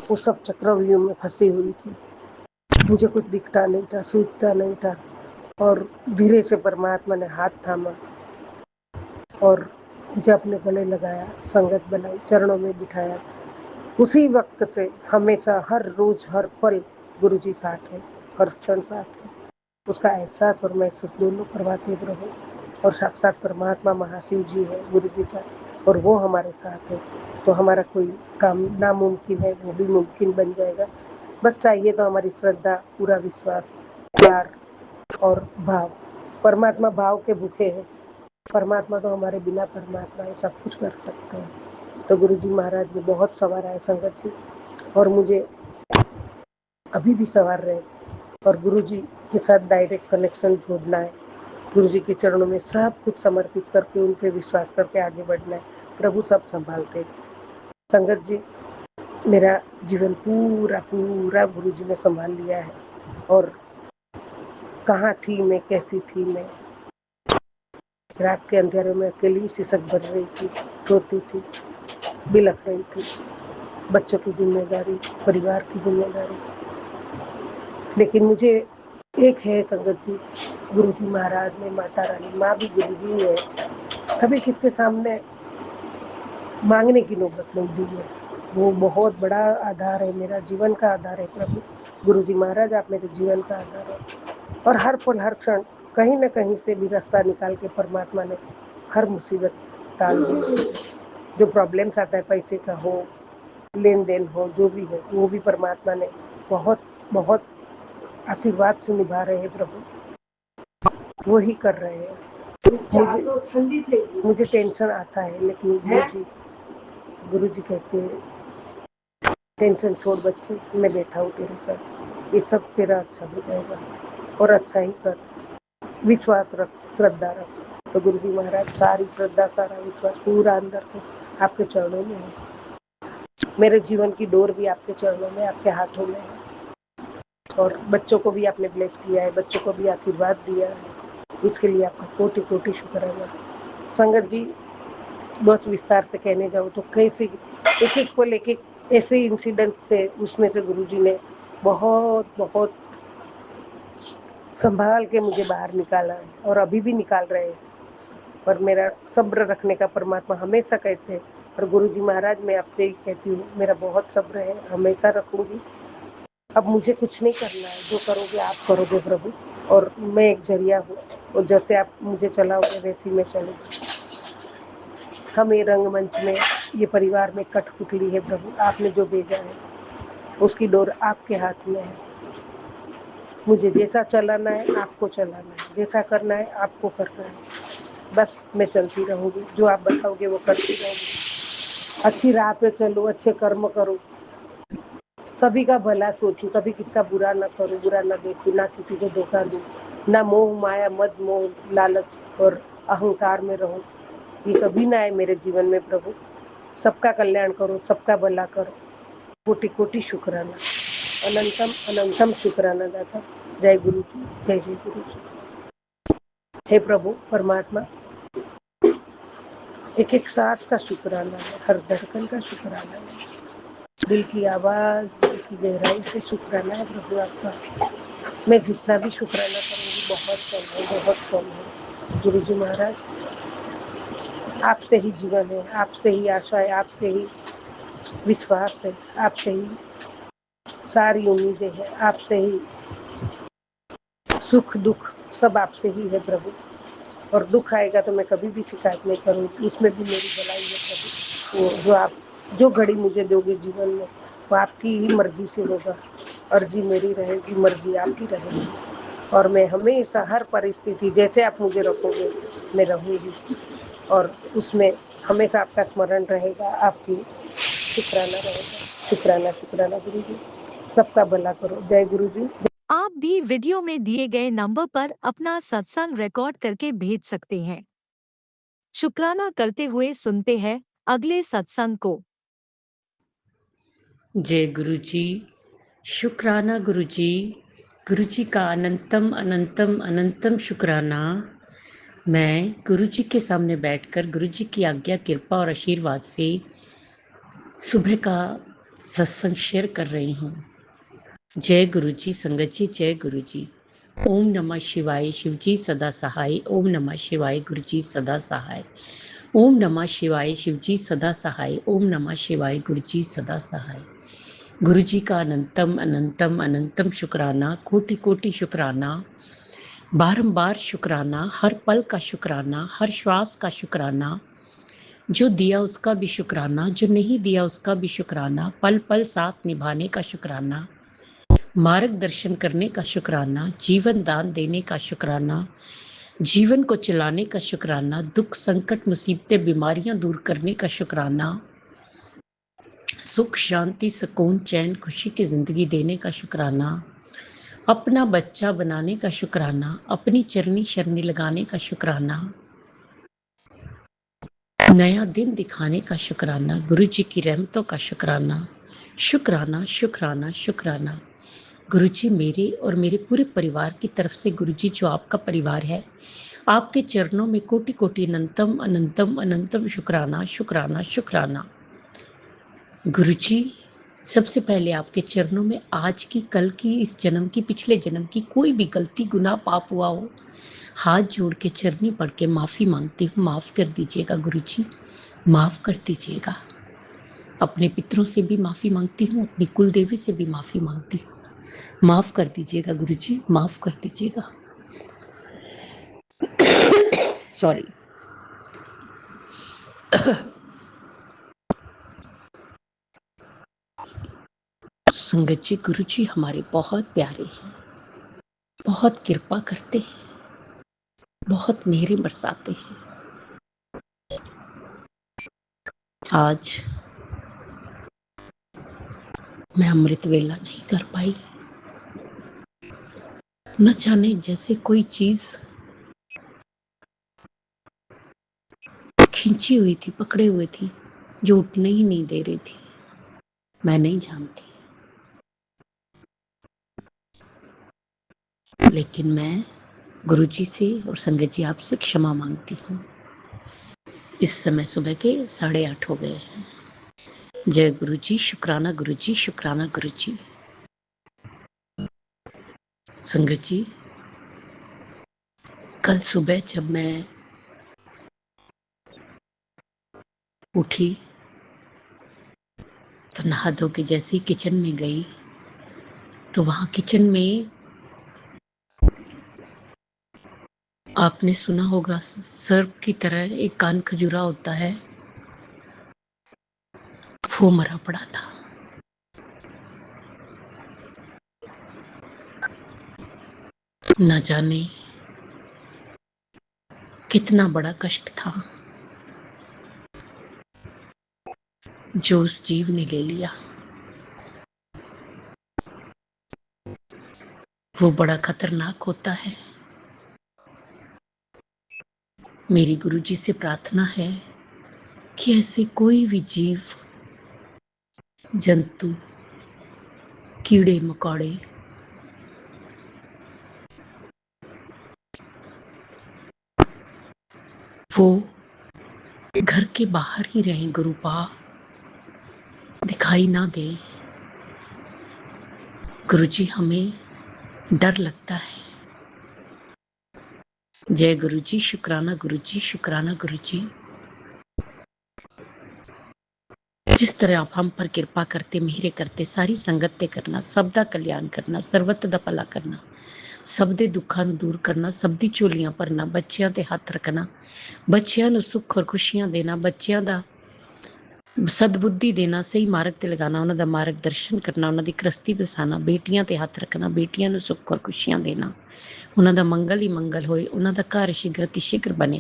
वो सब चक्रव्यूह में फंसी हुई थी, मुझे कुछ दिखता नहीं था, सूझता नहीं था, और धीरे से परमात्मा ने हाथ थामा और मुझे अपने गले लगाया, संगत बनाई, चरणों में बिठाया। उसी वक्त से हमेशा, हर रोज, हर पल गुरु जी साथ है, हर क्षण साथ है, उसका एहसास और महसूस दोनों करवाते प्रभु। और साक्षात परमात्मा महाशिव जी है गुरु जी का, और वो हमारे साथ है, तो हमारा कोई काम नामुमकिन है वो भी मुमकिन बन जाएगा। बस चाहिए तो हमारी श्रद्धा, पूरा विश्वास, प्यार और भाव। परमात्मा भाव के भूखे हैं। परमात्मा तो हमारे बिना परमात्मा है, सब कुछ कर सकते हैं। तो गुरु जी महाराज ने बहुत संवारा है संगत जी, और मुझे अभी भी संवार रहे, और गुरु जी के साथ डायरेक्ट कनेक्शन जोड़ना है। गुरु जी के चरणों में सब कुछ समर्पित करके उन पे विश्वास करके आगे बढ़ना है। प्रभु सब संभालते। संगत जी, मेरा जीवन पूरा पूरा गुरु जी ने संभाल लिया है। और कहाँ थी मैं, कैसी थी मैं, रात के अंधेरे में अकेली सिसक बन रही थी, रोती थी, बिलख रही थी। बच्चों की जिम्मेदारी, परिवार की जिम्मेदारी, लेकिन मुझे एक है संगत जी, गुरु जी महाराज ने, माता रानी, माँ भी गुरु जी है, कभी किसके सामने मांगने की नौबत नहीं दी है। वो बहुत बड़ा आधार है, मेरा जीवन का आधार है प्रभु। गुरु जी महाराज, आप मेरे जीवन का आधार है। और हर पल हर क्षण कहीं न कहीं से भी रास्ता निकाल के परमात्मा ने हर मुसीबत टाल दी। जो प्रॉब्लम्स आता है, पैसे का हो, लेन देन हो, जो भी है, वो भी परमात्मा ने बहुत बहुत आशीर्वाद से निभा रहे हैं प्रभु, वो ही कर रहे हैं। मुझे टेंशन आता है, लेकिन गुरु जी कहते हैं, टेंशन छोड़ बच्चे, मैं बैठा हूँ तेरे साथ, ये सब तेरा अच्छा हो जाएगा, और अच्छा ही कर, विश्वास रख, श्रद्धा रख। तो गुरु जी महाराज, सारी श्रद्धा, सारा विश्वास पूरा अंदर से आपके चरणों में है। मेरे जीवन की डोर भी आपके चरणों में, आपके हाथों में है। और बच्चों को भी आपने ब्लेस किया है, बच्चों को भी आशीर्वाद दिया है, इसके लिए आपका कोटि कोटि शुक्राना। संगत जी, बहुत विस्तार से कहने जाऊँ तो कैसे एक एक को लेके ऐसे इंसिडेंट से, उसमें से गुरु जी ने बहुत बहुत संभाल के मुझे बाहर निकाला है, और अभी भी निकाल रहे हैं। और मेरा सब्र रखने का परमात्मा हमेशा कहते हैं, और गुरु जी महाराज, मैं आपसे ही कहती हूँ, मेरा बहुत सब्र है, हमेशा रखूंगी। अब मुझे कुछ नहीं करना है, जो करोगे आप करोगे प्रभु, और मैं एक जरिया हूँ, और जैसे आप मुझे चलाओगे वैसी मैं चलूँगी। हम ये रंगमंच में, ये परिवार में कठपुतली है प्रभु, आपने जो भेजा है उसकी डोर आपके हाथ में है। मुझे जैसा चलाना है आपको चलाना है, जैसा करना है आपको करना है। बस मैं चलती रहूँगी, जो आप बताओगे वो करती रहूँगी। अच्छी राह पे चलो, अच्छे कर्म करो, सभी का भला सोचूं, कभी किसका बुरा ना करूं, बुरा ना देखूं, ना किसी को धोखा दूं, ना मोह माया मद मोह लालच और अहंकार में रहूं, ये कभी ना आए मेरे जीवन में प्रभु। सबका कल्याण करो, सबका भला करो, कोटि कोटि शुक्राना, अनंतम अनंतम शुक्राना दाता। जय गुरु जी, जय जय गुरु जी। हे प्रभु परमात्मा, एक एक सांस का शुक्राना है, हर धड़कन का शुक्राना है, दिल की आवाज, दिल की गहराई से शुक्राना है प्रभु आपका। मैं जितना भी शुक्राना करूँगी बहुत कम है, बहुत कम है। गुरु जी महाराज, आपसे ही जीवन है, आपसे ही आशा है, आपसे ही विश्वास है, आपसे ही सारी उम्मीदें हैं, आपसे ही सुख दुख सब आपसे ही है प्रभु। और दुख आएगा तो मैं कभी भी शिकायत नहीं करूँगी, उसमें भी मेरी भलाई है प्रभु। वो जो आप जो घड़ी मुझे दोगे जीवन में, वो आपकी ही मर्जी से होगा। अर्जी मेरी रहेगी, मर्जी आपकी रहेगी, और मैं हमेशा हर परिस्थिति जैसे आप मुझे रखोगे मैं रहूँगी, और उसमें हमेशा आपका स्मरण रहेगा, आपकी शुक्राना रहेगा। शुक्राना शुक्राना गुरु जी, सबका भला करो। जय गुरु जी। आप भी वीडियो में दिए गए नंबर पर अपना सत्संग रिकॉर्ड करके भेज सकते हैं। शुक्राना करते हुए सुनते हैं अगले सत्संग को। जय गुरु जी, शुक्राना गुरु जी का अनंतम अनंतम अनंतम शुक्राना। मैं गुरु जी के सामने बैठकर गुरु जी की आज्ञा, कृपा और आशीर्वाद से सुबह का सत्संग शेयर कर रही हूँ। जय गुरु जी संगत जी, जय गुरु जी। ओम नमः शिवाय, शिव जी सदा सहाय। ओम नमः शिवाय, गुरु जी सदा सहाय। ओम नमः शिवाय, शिव जी सदा सहाय। ओम नमः शिवाय, गुरु जी सदा सहाय। गुरु जी का अनंतम अनंतम अनंतम शुक्राना, कोटि कोटि शुक्राना, बारंबार शुक्राना, हर पल का शुक्राना, हर श्वास का शुक्राना, जो दिया उसका भी शुक्राना, जो नहीं दिया उसका भी शुक्राना, पल पल साथ निभाने का शुक्राना, मार्गदर्शन करने का शुक्राना, जीवन दान देने का शुक्राना, जीवन को चलाने का शुक्राना, दुख संकट मुसीबतें बीमारियां दूर करने का शुक्राना, सुख शांति सुकून चैन खुशी की जिंदगी देने का शुक्राना, अपना बच्चा बनाने का शुक्राना, अपनी चरनी शरनी लगाने का शुक्राना, नया दिन दिखाने का शुक्राना, गुरु जी की रहमतों का शुक्राना, शुक्राना शुक्राना शुक्राना। गुरु जी मेरे और मेरे पूरे परिवार की तरफ से गुरु जी जो आपका परिवार है, आपके चरणों में कोटि कोटि अनंतम अनंतम अनंतम शुक्राना शुक्राना शुक्राना। गुरु जी सबसे पहले आपके चरणों में आज की कल की इस जन्म की पिछले जन्म की कोई भी गलती गुनाह पाप हुआ हो, हाथ जोड़ के चरनी पढ़ के माफ़ी मांगती हूँ। माफ़ कर दीजिएगा गुरु जी, माफ़ कर दीजिएगा। अपने पितरों से भी माफ़ी मांगती हूँ, अपनी कुल देवी से भी माफ़ी मांगती हूँ। माफ़ कर दीजिएगा गुरु जी, माफ़ कर दीजिएगा। सॉरी। संगत जी, गुरु जी हमारे बहुत प्यारे हैं, बहुत कृपा करते हैं, बहुत मेहरें बरसाते हैं। आज मैं अमृत वेला नहीं कर पाई, न जाने जैसे कोई चीज खींची हुई थी, पकड़े हुए थी, जो उठने ही नहीं दे रही थी। मैं नहीं जानती, लेकिन मैं गुरुजी से और संगत जी आपसे क्षमा मांगती हूँ। इस समय सुबह के 8:30 हो गए हैं। जय गुरु जी, शुक्राना गुरु जी, शुक्राना गुरु जी। संगत जी, कल सुबह जब मैं उठी तो नहा धो के जैसे ही किचन में गई तो वहां किचन में आपने सुना होगा सर्प की तरह एक कान खजूरा होता है, वो मरा पड़ा था। न जाने कितना बड़ा कष्ट था जो उस जीव ने ले लिया। वो बड़ा खतरनाक होता है। मेरी गुरुजी से प्रार्थना है कि ऐसे कोई भी जीव जंतु कीड़े मकोड़े वो घर के बाहर ही रहें, गुरुपा दिखाई ना दे। गुरुजी हमें डर लगता है। जय गुरुजी, शुक्राना गुरुजी, शुक्राना गुरुजी। जिस तरह आप हम पर कृपा करते, मेहरे करते, सारी संगत करना, सबदा कल्याण करना, ਸਰਬੱਤ ਦਾ ਭਲਾ करना, ਸਭ ਦੇ ਦੁੱਖਾਂ ਨੂੰ ਦੂਰ ਕਰਨਾ, ਸਭ ਦੀ ਝੋਲੀਆਂ ਭਰਨਾ, ਬੱਚਿਆਂ ਤੇ ਹੱਥ ਰੱਖਣਾ, ਬੱਚਿਆਂ ਨੂੰ ਸੁੱਖ ਔਰ ਖੁਸ਼ੀਆਂ ਦੇਣਾ, ਬੱਚਿਆਂ ਦਾ ਸਦਬੁੱਧੀ ਦੇਣਾ, ਸਹੀ ਮਾਰਗ ਤੇ ਲਗਾਉਣਾ, ਉਹਨਾਂ ਦਾ ਮਾਰਗਦਰਸ਼ਨ ਕਰਨਾ, ਉਹਨਾਂ ਦੀ ਕ੍ਰਸਤੀ ਬਸਾਣਾ, ਬੇਟੀਆਂ ਤੇ ਹੱਥ ਰੱਖਣਾ, ਬੇਟੀਆਂ ਨੂੰ ਸੁੱਖ ਔਰ ਖੁਸ਼ੀਆਂ ਦੇਣਾ, ਉਹਨਾਂ ਦਾ मंगल ही मंगल होए, उन्हों का घर शीघ्र अतिशीघ्र बने।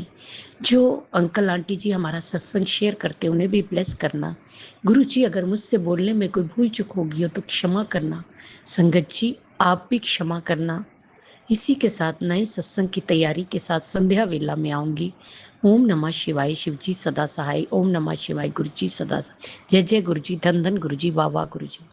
जो अंकल आंटी जी हमारा सत्संग शेयर करते उन्हें भी ब्लेस करना। गुरु जी अगर मुझसे बोलने में कोई भूल चूक होगी हो तो क्षमा करना। संगत जी आप भी क्षमा करना। इसी के साथ नए सत्संग की तैयारी के साथ संध्या वेला में आऊँगी। ओम नमः शिवाय, शिव जी सदा सहाय। ओम नमः शिवाय, गुरु जी सदा सहाय। जय जय गुरु जी, धन धन गुरु जी, वाह वाह गुरु जी।